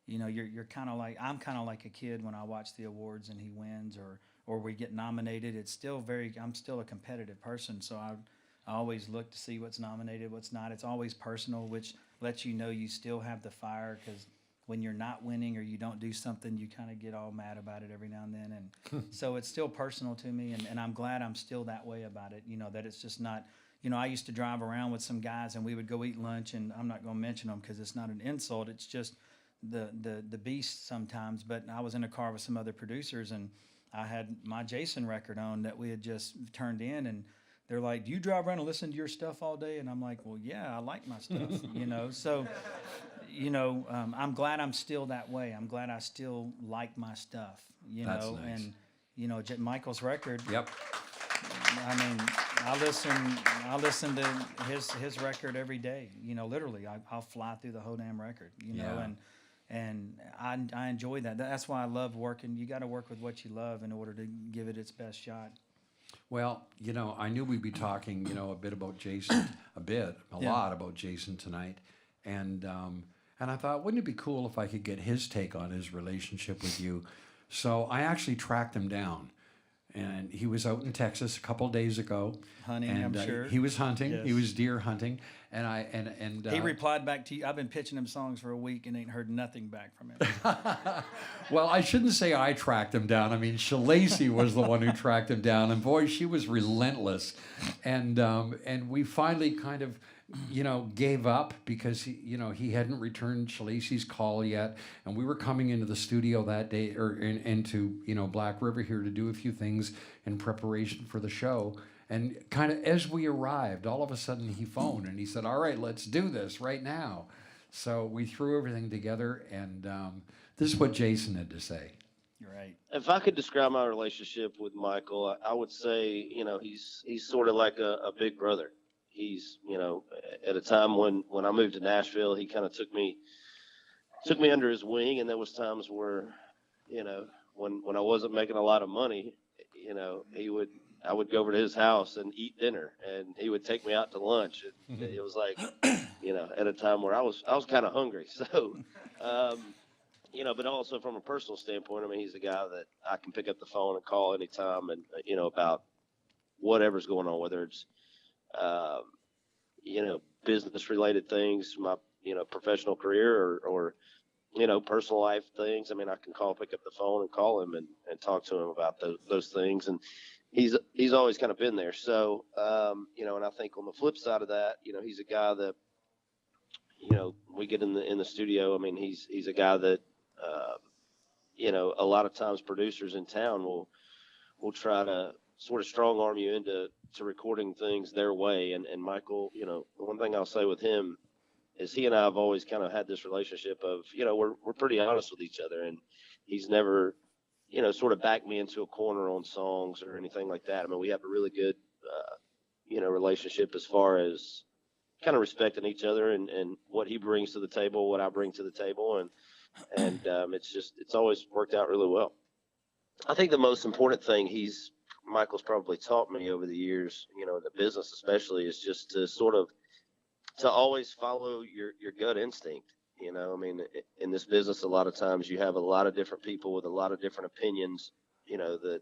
you know, you're kind of like, I'm kind of like a kid when I watch the awards and he wins or we get nominated. It's still I'm still a competitive person, so I always look to see what's nominated, what's not. It's always personal, which lets you know you still have the fire, because when you're not winning or you don't do something, you kind of get all mad about it every now and then. And so it's still personal to me, and I'm glad I'm still that way about it, you know, that it's just not, you know, I used to drive around with some guys and we would go eat lunch, and I'm not going to mention them because it's not an insult. It's just the beast sometimes. But I was in a car with some other producers, and I had my Jason record on that we had just turned in, and they're like, do you drive around and listen to your stuff all day? And I'm like, well, yeah, I like my stuff, you know. So, you know, I'm glad I'm still that way. I'm glad I still like my stuff, you That's know. nice. And, you know, Michael's record. Yep. I mean, I listen to his record every day, you know, literally. I'll fly through the whole damn record, you know, and I enjoy that. That's why I love working. You got to work with what you love in order to give it its best shot. Well, you know, I knew we'd be talking, you know, a bit about Jason, a lot about Jason tonight. And I thought, wouldn't it be cool if I could get his take on his relationship with you? So I actually tracked him down. And he was out in Texas a couple of days ago. Hunting, and, I'm sure. He was hunting. Yes. He was deer hunting. And He replied back to you. I've been pitching him songs for a week and ain't heard nothing back from him. Well, I shouldn't say I tracked him down. I mean, Shalacy was the one who tracked him down. And boy, she was relentless. And we finally kind of, you know, gave up because he hadn't returned Shalacy's call yet, and we were coming into the studio that day or into Black River here to do a few things in preparation for the show. And kind of as we arrived, all of a sudden he phoned and he said, "All right, let's do this right now." So we threw everything together, and this is what Jason had to say. You're right. If I could describe my relationship with Michael, I would say, he's sort of like a big brother. He's, at a time when I moved to Nashville, he kind of took me under his wing. And there was times where, when I wasn't making a lot of money, I would go over to his house and eat dinner, and he would take me out to lunch. And it was like, at a time where I was kind of hungry. So, but also from a personal standpoint, I mean, he's a guy that I can pick up the phone and call anytime and, about whatever's going on, whether it's, business related things, my professional career or personal life things. I mean, I can pick up the phone and call him and talk to him about those things. And he's always kind of been there. So, and I think on the flip side of that, he's a guy that, we get in the studio. I mean, he's a guy that, a lot of times producers in town will try to sort of strong arm you into recording things their way. And Michael, the one thing I'll say with him is he and I have always kind of had this relationship of, we're pretty honest with each other, and he's never, sort of backed me into a corner on songs or anything like that. I mean, we have a really good, relationship as far as kind of respecting each other and what he brings to the table, what I bring to the table. And it's always worked out really well. I think the most important thing Michael's probably taught me over the years, in the business especially, is just to always follow your gut instinct. I mean, in this business, a lot of times you have a lot of different people with a lot of different opinions, that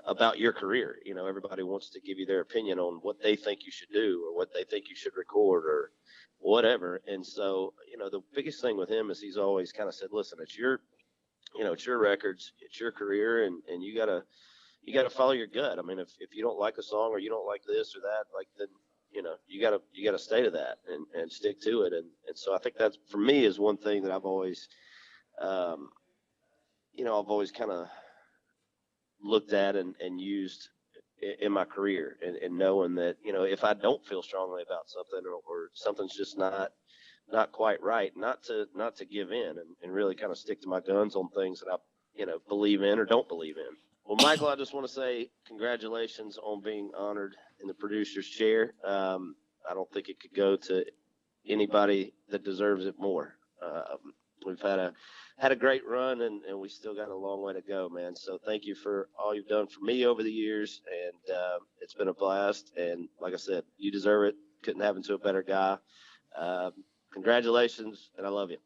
about your career. Everybody wants to give you their opinion on what they think you should do or what they think you should record or whatever. And so, the biggest thing with him is he's always kind of said, listen, it's your records, it's your career, and you gotta follow your gut. I mean, if you don't like a song or you don't like this or that, then you gotta stay to that and stick to it. And so I think that's, for me, is one thing that I've always, I've always kind of looked at and used in my career, and knowing that, if I don't feel strongly about something or something's just not quite right, not to give in and really kind of stick to my guns on things that I, believe in or don't believe in. Well, Michael, I just want to say congratulations on being honored in the producer's chair. I don't think it could go to anybody that deserves it more. We've had a great run, and we still got a long way to go, man. So thank you for all you've done for me over the years, and it's been a blast. And like I said, you deserve it. Couldn't happen to a better guy. Congratulations, and I love you.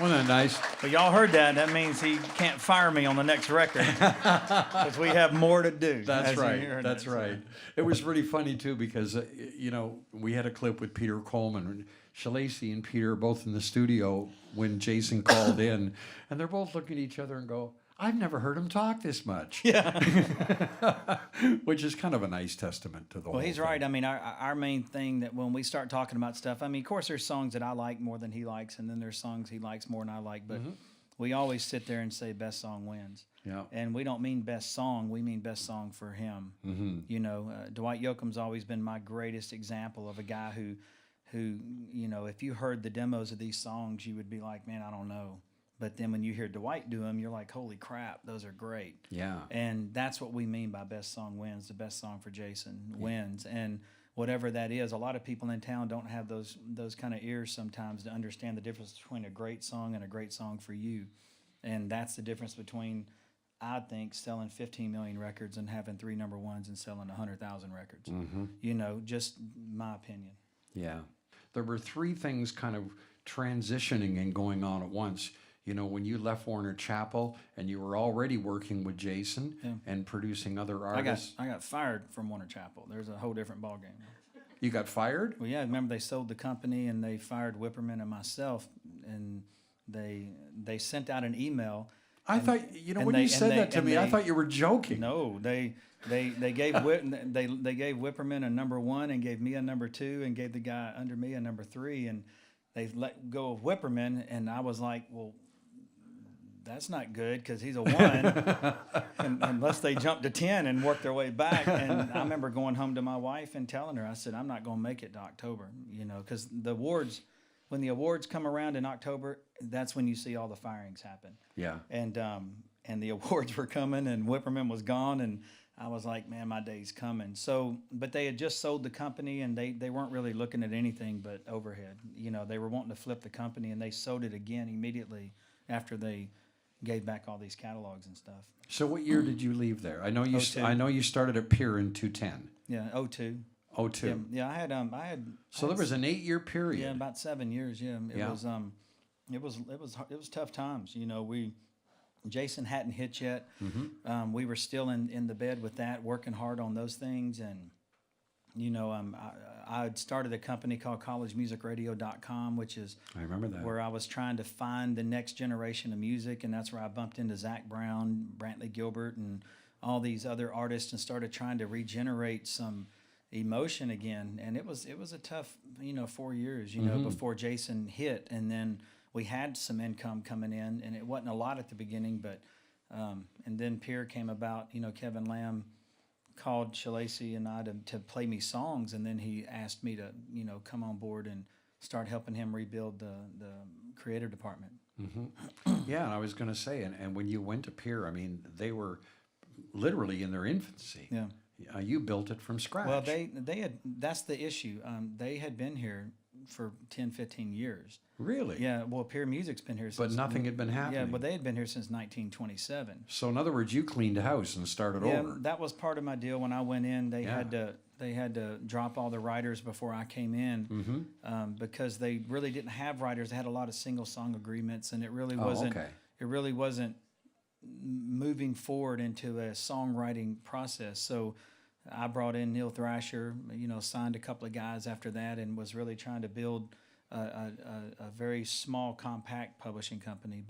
Wasn't that nice? Well, y'all heard that. That means he can't fire me on the next record because we have more to do. That's right. That's right. It was really funny, too, because, we had a clip with Peter Coleman. Shalacy and Peter are both in the studio when Jason called in, and they're both looking at each other and go, I've never heard him talk this much. Yeah. Which is kind of a nice testament to the whole Well, he's thing. right. I mean, our main thing that when we start talking about stuff, I mean, of course, there's songs that I like more than he likes, and then there's songs he likes more than I like, but we always sit there and say best song wins. Yeah. And we don't mean best song, we mean best song for him. Dwight Yoakam's always been my greatest example of a guy who, if you heard the demos of these songs, you would be like, man, I don't know. But then when you hear Dwight do them, you're like, holy crap, those are great. Yeah. And that's what we mean by best song wins. The best song for Jason wins. And whatever that is, a lot of people in town don't have those kind of ears sometimes to understand the difference between a great song and a great song for you. And that's the difference between, I think, selling 15 million records and having 3 number ones and selling 100,000 records. Just my opinion. Yeah. There were 3 things kind of transitioning and going on at once. When you left Warner Chappell and you were already working with Jason and producing other artists. I got fired from Warner Chappell. There's a whole different ballgame. You got fired? Well, yeah. Remember they sold the company and they fired Whipperman and myself, and they sent out an email. I thought, when you said that to me, I thought you were joking. No, they gave they gave Whipperman a number 1 and gave me a number 2 and gave the guy under me a number 3, and they let go of Whipperman, and I was like, well, that's not good because he's a 1, unless they jump to 10 and work their way back. And I remember going home to my wife and telling her, I said, I'm not going to make it to October, because when the awards come around in October, that's when you see all the firings happen. Yeah. And the awards were coming, and Whipperman was gone, and I was like, man, my day's coming. So, but they had just sold the company, and they weren't really looking at anything but overhead. They were wanting to flip the company, and they sold it again immediately after they gave back all these catalogs and stuff. So what year did you leave there? I know you. 02. I know you started at Pier in 210. Yeah, 02. 02. Yeah, I had. So there was an 8-year period. Yeah, about 7 years. Yeah, it was tough times. Jason hadn't hit yet. We were still in the bed with that, working hard on those things, and I had started a company called collegemusicradio.com, which is I remember that. where I was trying to find the next generation of music, and that's where I bumped into Zach Brown, Brantley Gilbert, and all these other artists, and started trying to regenerate some emotion again. And it was a tough 4 years before Jason hit, and then we had some income coming in, and it wasn't a lot at the beginning, but and then Pierre came about. Kevin Lamb called Shalacy and I to play me songs, and then he asked me to come on board and start helping him rebuild the creative department. Yeah, and I was going to say, and when you went to Pierre, I mean, they were literally in their infancy. Yeah. You built it from scratch. Well, they had, that's the issue. They had been here for 10, 15 years. Really? Yeah, well, Pierre Music's been here since... But nothing had been happening. Yeah, well, they had been here since 1927. So in other words, you cleaned house and started over. That was part of my deal. When I went in, they had to drop all the writers before I came in, because they really didn't have writers. They had a lot of single song agreements, and it really wasn't... Okay. It really wasn't moving forward into a songwriting process. So I brought in Neil Thrasher, signed a couple of guys after that, and was really trying to build a very small, compact publishing company.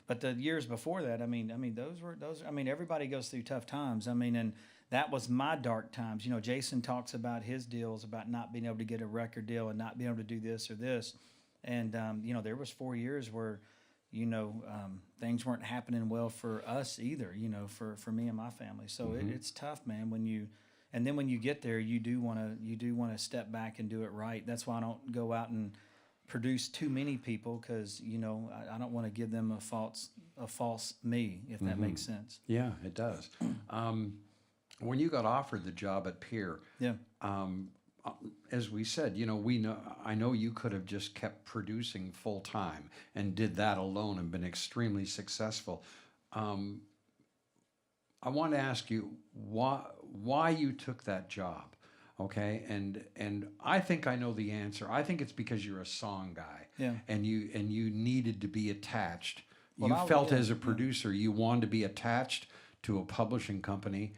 But the years before that, everybody goes through tough times. And that was my dark times. Jason talks about his deals, about not being able to get a record deal and not being able to do this or this. And there was 4 years where things weren't happening well for us either, for me and my family. So it's tough, man, when you get there, you do want to step back and do it right. That's why I don't go out and produce too many people, because I don't want to give them a false me, if that makes sense. Yeah, it does. When you got offered the job at Pierre, as we said, I know you could have just kept producing full time and did that alone and been extremely successful. I want to ask you why you took that job, okay? And I think I know the answer. I think it's because you're a song guy, and you needed to be attached. You felt as a producer you wanted to be attached to a publishing company,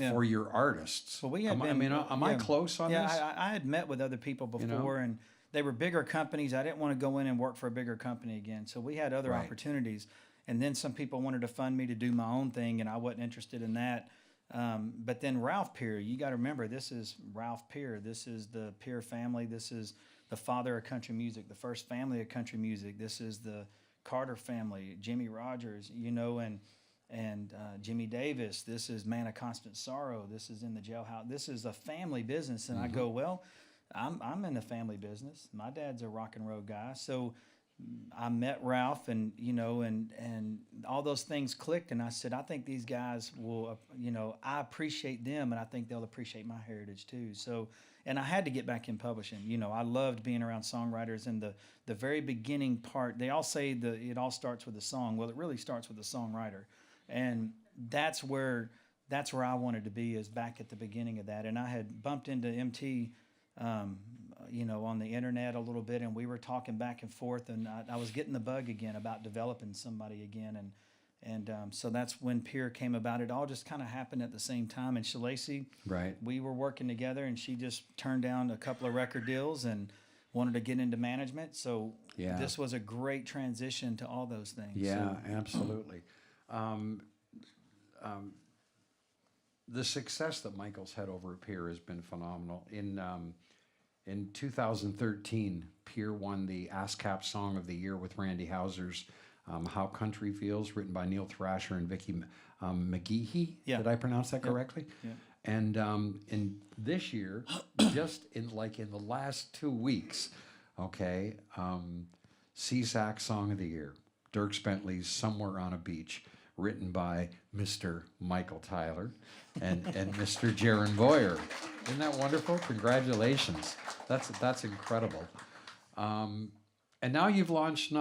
for your artists. Well, we had am I close on this? Yeah, I had met with other people before, and they were bigger companies. I didn't want to go in and work for a bigger company again, so we had other opportunities. And then some people wanted to fund me to do my own thing, and I wasn't interested in that. But then Ralph Peer, you got to remember, this is Ralph Peer. This is the Peer family. This is the father of country music, the first family of country music. This is the Carter family, Jimmy Rogers, and Jimmy Davis. This is Man of Constant Sorrow. This is In the Jailhouse. This is a family business. And I go, well, I'm in the family business. My dad's a rock and roll guy. So I met Ralph, and and all those things clicked, and I said, I think these guys will, I appreciate them, and I think they'll appreciate my heritage too. So, and I had to get back in publishing. I loved being around songwriters, and the very beginning part. They all say it all starts with a song. Well, it really starts with a songwriter, and that's where I wanted to be, is back at the beginning of that. And I had bumped into MT. On the internet a little bit, and we were talking back and forth, and I was getting the bug again about developing somebody again, and so that's when Pierre came about. It all just kind of happened at the same time. And Shalacy, we were working together, and she just turned down a couple of record deals and wanted to get into management. So this was a great transition to all those things. Yeah, absolutely. The success that Michael's had over at Pierre has been phenomenal. In 2013, Pierre won the ASCAP Song of the Year with Randy Houser's How Country Feels, written by Neil Thrasher and Vicky McGehee. Did I pronounce that correctly? Yeah. And in this year, just in the last 2 weeks, CSAC Song of the Year, Dierks Bentley's Somewhere on a Beach, written by Mr. Michael Tyler and Mr. Jaron Boyer. Isn't that wonderful? Congratulations. That's incredible. And now you've launched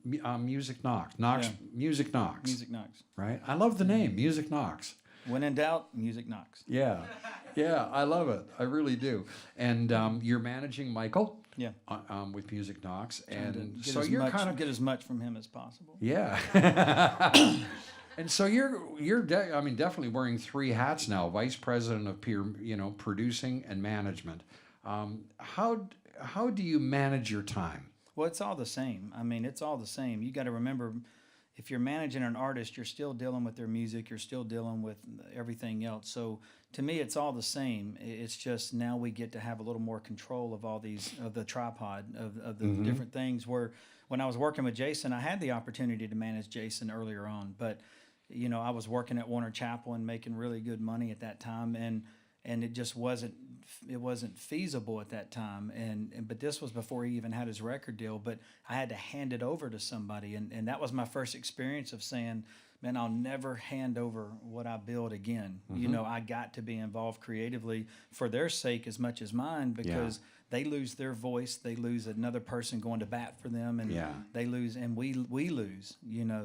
Music Knox. Music Knox. Music Knox. Right? I love the name, Music Knox. When in doubt, Music Knox. Yeah. Yeah, I love it. I really do. And you're managing Michael. Yeah. With Music Knox, and so you're kind of get as much from him as possible. Yeah. And so you're definitely wearing three hats now: vice president of peer, producing and management. How do you manage your time? Well, it's all the same. I mean, it's all the same. You got to remember, if you're managing an artist, you're still dealing with their music. You're still dealing with everything else. So to me, it's all the same. It's just now we get to have a little more control of all these, of the tripod, of the different things. Where when I was working with Jason, I had the opportunity to manage Jason earlier on, but I was working at Warner Chappell and making really good money at that time, and it just wasn't feasible at that time. But this was before he even had his record deal. But I had to hand it over to somebody, and that was my first experience of saying, man, I'll never hand over what I build again. I got to be involved creatively for their sake as much as mine, because they lose their voice, they lose another person going to bat for them, and they lose, and we lose.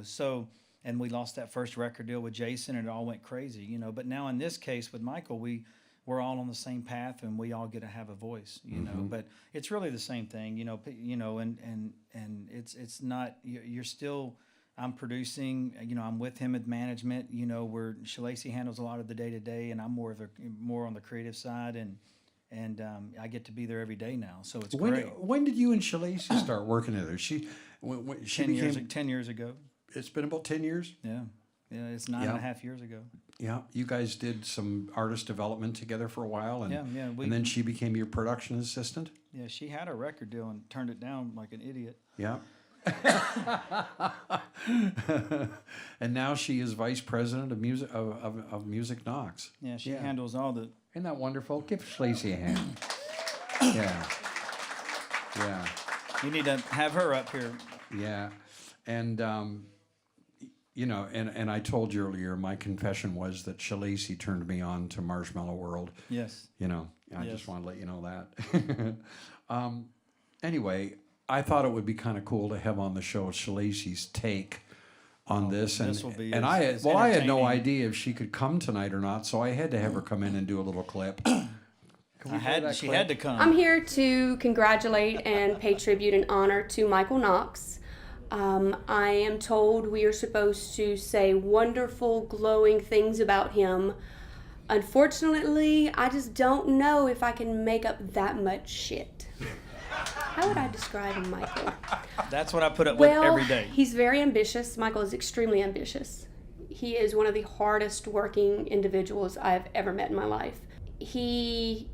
So. And we lost that first record deal with Jason, and it all went crazy. But now in this case with Michael, we're all on the same path, and we all get to have a voice. But it's really the same thing. And it's not. You're still. I'm producing. I'm with him at management. Where Shalacy handles a lot of the day to day, and I'm more on the creative side, and I get to be there every day now. So it's great. When did you and Shalacy start working together? She 10 years ago. It's been about 10 years? Yeah, it's 9.5 years ago. Yeah, you guys did some artist development together for a while, and and then she became your production assistant? Yeah, she had a record deal and turned it down like an idiot. Yeah. And now she is vice president of music of Music Knox. Yeah, she handles all the... Isn't that wonderful? Give Shalacy a hand. Yeah. You need to have her up here. Yeah. And... and I told you earlier, my confession was that Shalacy turned me on to Marshmallow World. Yes. I just want to let you know that. Anyway, I thought it would be kind of cool to have on the show Shalacy's take on this. And I had no idea if she could come tonight or not, so I had to have her come in and do a little clip. She had to come. I'm here to congratulate and pay tribute and honor to Michael Knox. I am told we are supposed to say wonderful, glowing things about him. Unfortunately, I just don't know if I can make up that much shit. How would I describe Michael? That's what I put up with every day. He's very ambitious. Michael is extremely ambitious. He is one of the hardest working individuals I've ever met in my life. He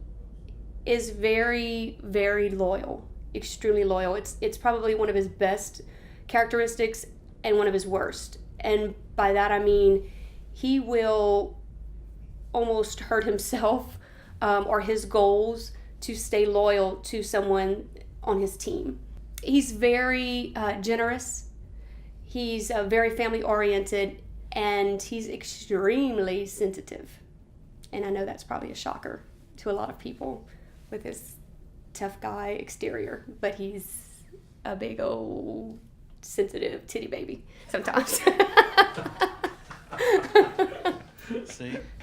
is very, very loyal, extremely loyal. It's probably one of his best characteristics and one of his worst. And by that I mean he will almost hurt himself or his goals to stay loyal to someone on his team. He's very generous. He's very family oriented, and he's extremely sensitive. And I know that's probably a shocker to a lot of people with his tough guy exterior, but he's a big old sensitive titty baby sometimes.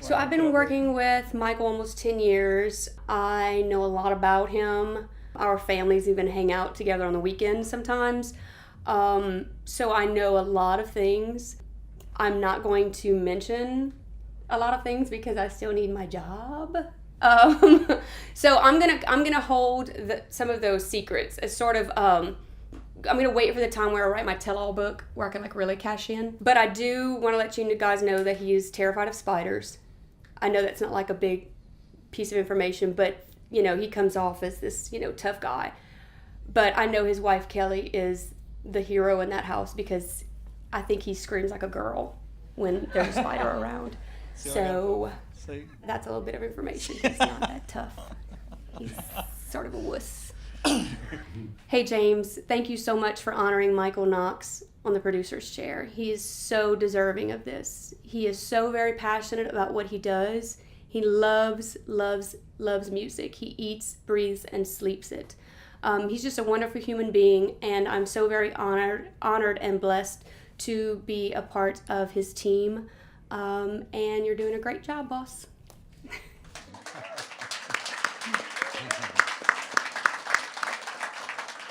So I've been working with Michael almost 10 years. I know a lot about him. Our families even hang out together on the weekends sometimes. So I know a lot of things. I'm not going to mention a lot of things because I still need my job. So I'm gonna hold some of those secrets as sort of I'm gonna wait for the time where I write my tell-all book where I can really cash in. But I do want to let you guys know that he is terrified of spiders. I know that's not a big piece of information, but he comes off as this tough guy. But I know his wife Kelly is the hero in that house because I think he screams like a girl when there's a spider around. So that's a little bit of information. He's not that tough. He's sort of a wuss. Hey James, thank you so much for honoring Michael Knox on the producer's chair. He is so deserving of this. He is so very passionate about what he does. He loves music. He eats, breathes, and sleeps it. He's just a wonderful human being, and I'm so very honored and blessed to be a part of his team. And you're doing a great job, boss.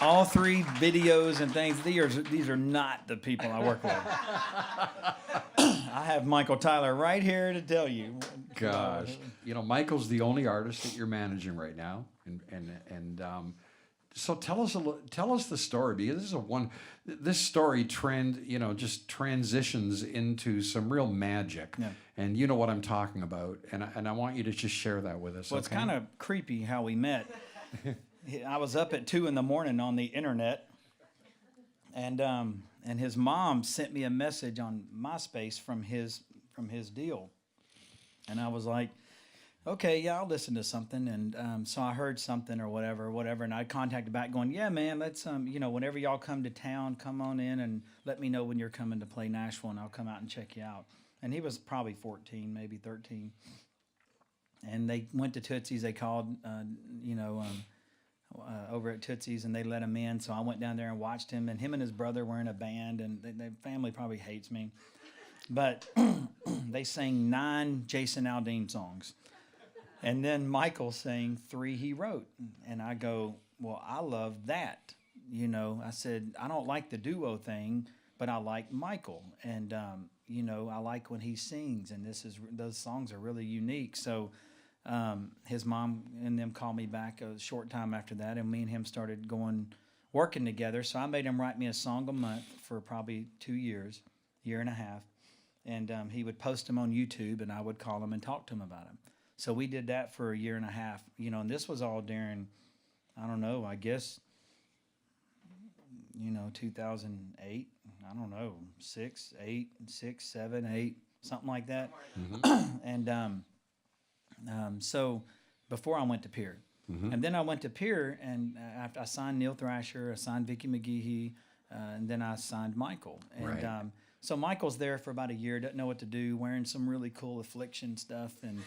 all 3 videos and things. These are not the people I work with. I have Michael Tyler right here to tell you. Gosh, Michael's the only artist that you're managing right now, and so tell us the story, because this story just transitions into some real magic, and you know what I'm talking about, and I want you to just share that with us. Well, okay? It's kind of creepy how we met. I was up at 2 a.m. on the internet, and his mom sent me a message on MySpace from his deal, and I was like, okay, yeah, I'll listen to something. And so I heard something or whatever, and I contacted back going, yeah, man, let's, whenever y'all come to town, come on in and let me know when you're coming to play Nashville, and I'll come out and check you out. And he was probably 14, maybe 13. And they went to Tootsie's. They called, over at Tootsie's, and they let him in. So I went down there and watched him, and him and his brother were in a band, and their family probably hates me. But they sang 9 Jason Aldean songs. And then Michael sang 3 he wrote. And I go, well, I love that. I said, I don't like the duo thing, but I like Michael. And, I like when he sings. And those songs are really unique. So his mom and them called me back a short time after that. And me and him started working together. So I made him write me a song a month for probably 2 years, year and a half. And he would post them on YouTube, and I would call him and talk to him about them. So we did that for a year and a half, and this was all during, I don't know, I guess, 2008, I don't know, 6, 7, 8, something like that. Mm-hmm. And so before I went to Peer. Mm-hmm. And then I went to Peer, and after I signed Neil Thrasher, I signed Vicki McGehee, and then I signed Michael. And right. So Michael's there for about a year, doesn't know what to do, wearing some really cool Affliction stuff, and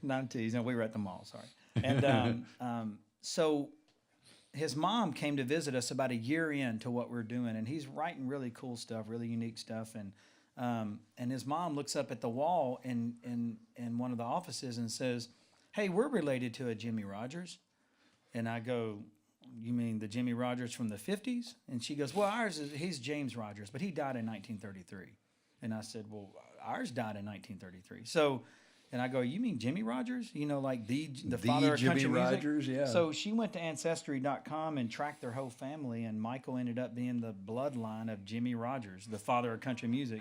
not teasing. We were at the mall, sorry. And so his mom came to visit us about a year into what we're doing, and he's writing really cool stuff, really unique stuff, and his mom looks up at the wall in one of the offices and says, "Hey, we're related to a Jimmy Rogers," and I go, "You mean the Jimmy Rogers from the 50s? And she goes, well, he's James Rogers, but he died in 1933. And I said, well, ours died in 1933. So, and I go, you mean Jimmy Rogers? Like the father of country Jimmy music? Rogers, yeah. So she went to Ancestry.com and tracked their whole family, and Michael ended up being the bloodline of Jimmy Rogers, the father of country music.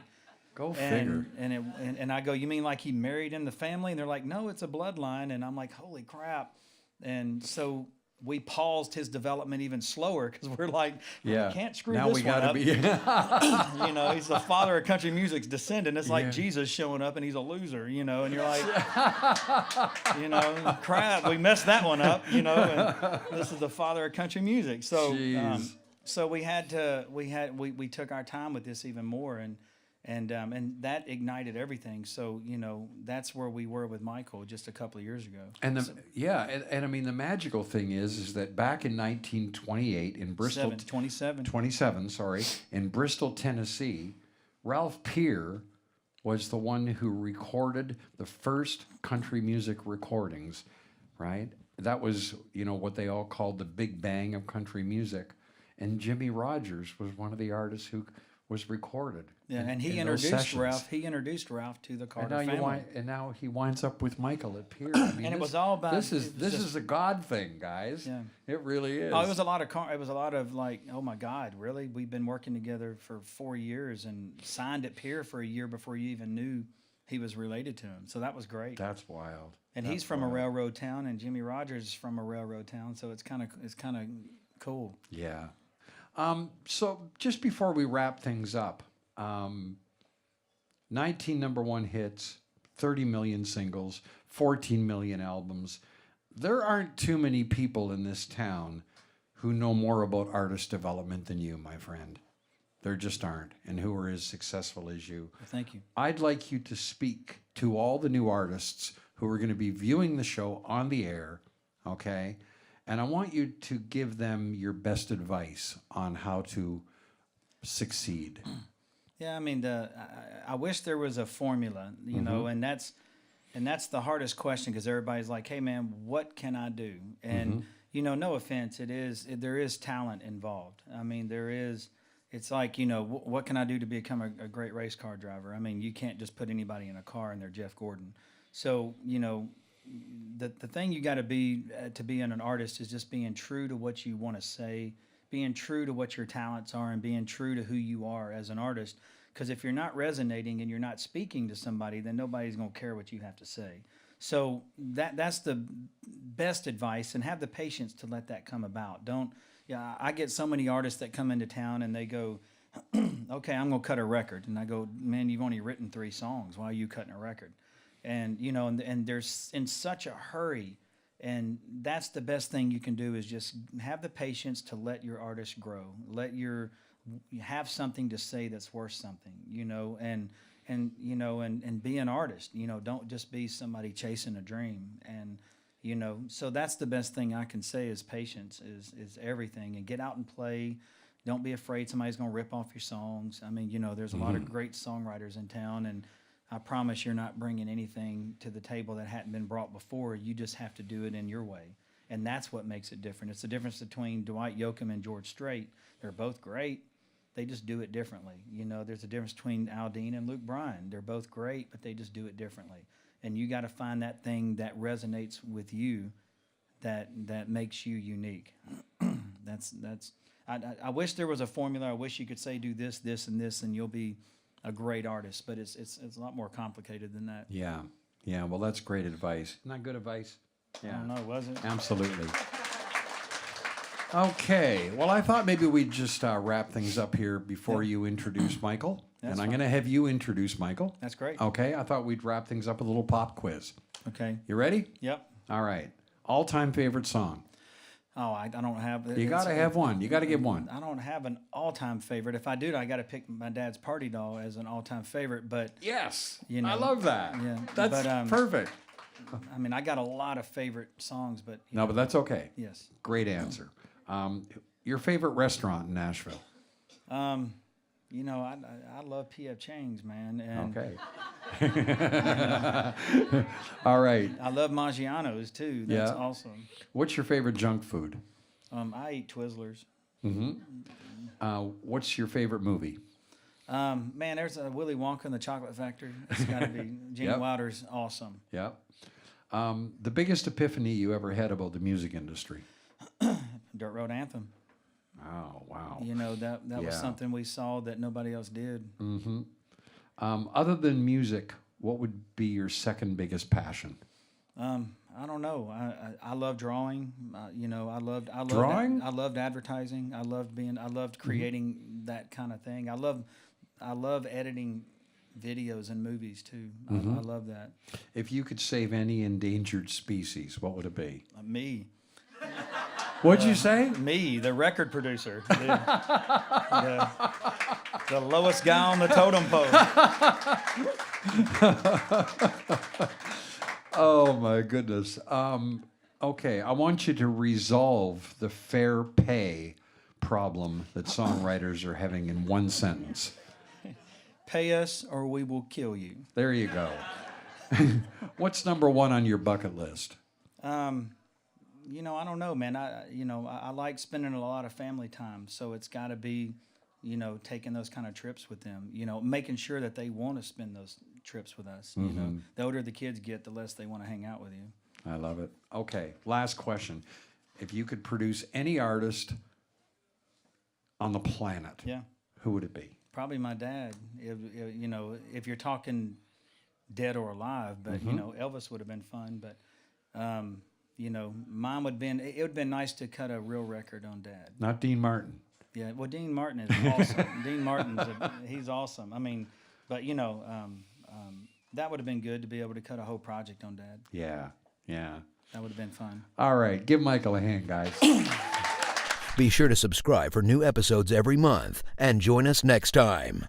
Go figure. And I go, you mean like he married in the family? And they're like, no, it's a bloodline. And I'm like, holy crap. And so we paused his development even slower, because we're like, we can't screw now this we gotta up. He's the father of country music's descendant. It's like Jesus showing up and he's a loser, and you're like, crap, we messed that one up, and this is the father of country music. So, so we took our time with this even more, and that ignited everything. So, that's where we were with Michael just a couple of years ago. And I mean, the magical thing is that back in 1928 in Bristol, 27, in Bristol, Tennessee, Ralph Peer was the one who recorded the first country music recordings, right? That was, what they all called the Big Bang of country music. And Jimmy Rogers was one of the artists who was recorded. Yeah, and he introduced Ralph. He introduced Ralph to the Carter family. And now he winds up with Michael at Peer. I mean, and it was all about this is a God thing, guys. Yeah, it really is. Oh, it was a lot of like, oh my God, really? We've been working together for 4 years and signed at Peer for a year before you even knew he was related to him. So that was great. That's wild. And he's from a railroad town, and Jimmy Rogers is from a railroad town. So it's kind of cool. Yeah. So just before we wrap things up, 19 number one hits, 30 million singles, 14 million albums. There aren't too many people in this town who know more about artist development than you, my friend. There just aren't, and who are as successful as you. Well, thank you. I'd like you to speak to all the new artists who are going to be viewing the show on the air, okay? And I want you to give them your best advice on how to succeed. Yeah, I mean, I wish there was a formula, you know, and And that's the hardest question, because everybody's like, hey man, what can I do? And no offense, there is talent involved. I mean, it's like, what can I do to become a great race car driver? I mean, you can't just put anybody in a car and they're Jeff Gordon. So, the thing you got to be an artist is just being true to what you want to say, being true to what your talents are, and being true to who you are as an artist. Because if you're not resonating and you're not speaking to somebody, then nobody's going to care what you have to say. So that's the best advice, and have the patience to let that come about. I get so many artists that come into town and they go, okay, I'm going to cut a record. And I go, man, you've only written 3 songs. Why are you cutting a record? And, and there's in such a hurry. And that's the best thing you can do, is just have the patience to let your artist grow. You have something to say that's worth something, and be an artist. Don't just be somebody chasing a dream. And so that's the best thing I can say is patience is everything. And get out and play. Don't be afraid somebody's going to rip off your songs. I mean, there's a lot of great songwriters in town, and I promise you're not bringing anything to the table that hadn't been brought before. You just have to do it in your way. And that's what makes it different. It's the difference between Dwight Yoakam and George Strait. They're both great. They just do it differently. There's a difference between Aldean and Luke Bryan. They're both great, but they just do it differently. And you got to find that thing that resonates with you, that makes you unique. I wish there was a formula. I wish you could say do this, this, and this, and you'll be a great artist. But it's a lot more complicated than that. Yeah. Well, that's great advice. Isn't that good advice? Yeah. I don't know, was it? Absolutely. Okay. Well, I thought maybe we'd just wrap things up here before you introduce Michael. That's I'm going to have you introduce Michael. That's great. Okay. I thought we'd wrap things up with a little pop quiz. Okay. You ready? Yep. All right. All-time favorite song. Oh, I don't have. You got to have one. You got to give one. I don't have an all-time favorite. If I do, I got to pick my dad's Party Doll as an all-time favorite. But yes, I love that. Yeah, that's perfect. I mean, I got a lot of favorite songs, but but that's okay. Yes. Great answer. Your favorite restaurant in Nashville? I love P.F. Chang's, man. And okay. All right. I love Maggiano's too. That's awesome. What's your favorite junk food? I eat Twizzlers. What's your favorite movie? Man, there's a Willy Wonka and the Chocolate Factory. It's got to be. Gene Wilder's awesome. Yep. The biggest epiphany you ever had about the music industry? Dirt Road Anthem. Oh, wow. That was something we saw that nobody else did. Mm-hmm. Other than music, what would be your second biggest passion? I don't know. I love drawing. I loved drawing. I loved advertising. I loved creating that kind of thing. I love editing videos and movies too. I love that. If you could save any endangered species, what would it be? Me. What'd you say? Me, the record producer. The lowest guy on the totem pole. Oh, my goodness. Okay, I want you to resolve the fair pay problem that songwriters are having in one sentence. Pay us or we will kill you. There you go. What's number one on your bucket list? I don't know, man. I like spending a lot of family time, so it's got to be, taking those kind of trips with them. Making sure that they want to spend those trips with us. The older the kids get, the less they want to hang out with you. I love it. Okay, last question. If you could produce any artist on the planet, who would it be? Probably my dad. If you're talking dead or alive, but Elvis would have been fun, but. Mine would have been. It would have been nice to cut a real record on Dad. Not Dean Martin. Yeah, well, Dean Martin is awesome. Dean Martin's he's awesome. I mean, but that would have been good to be able to cut a whole project on Dad. Yeah. That would have been fun. All right, give Michael a hand, guys. Be sure to subscribe for new episodes every month and join us next time.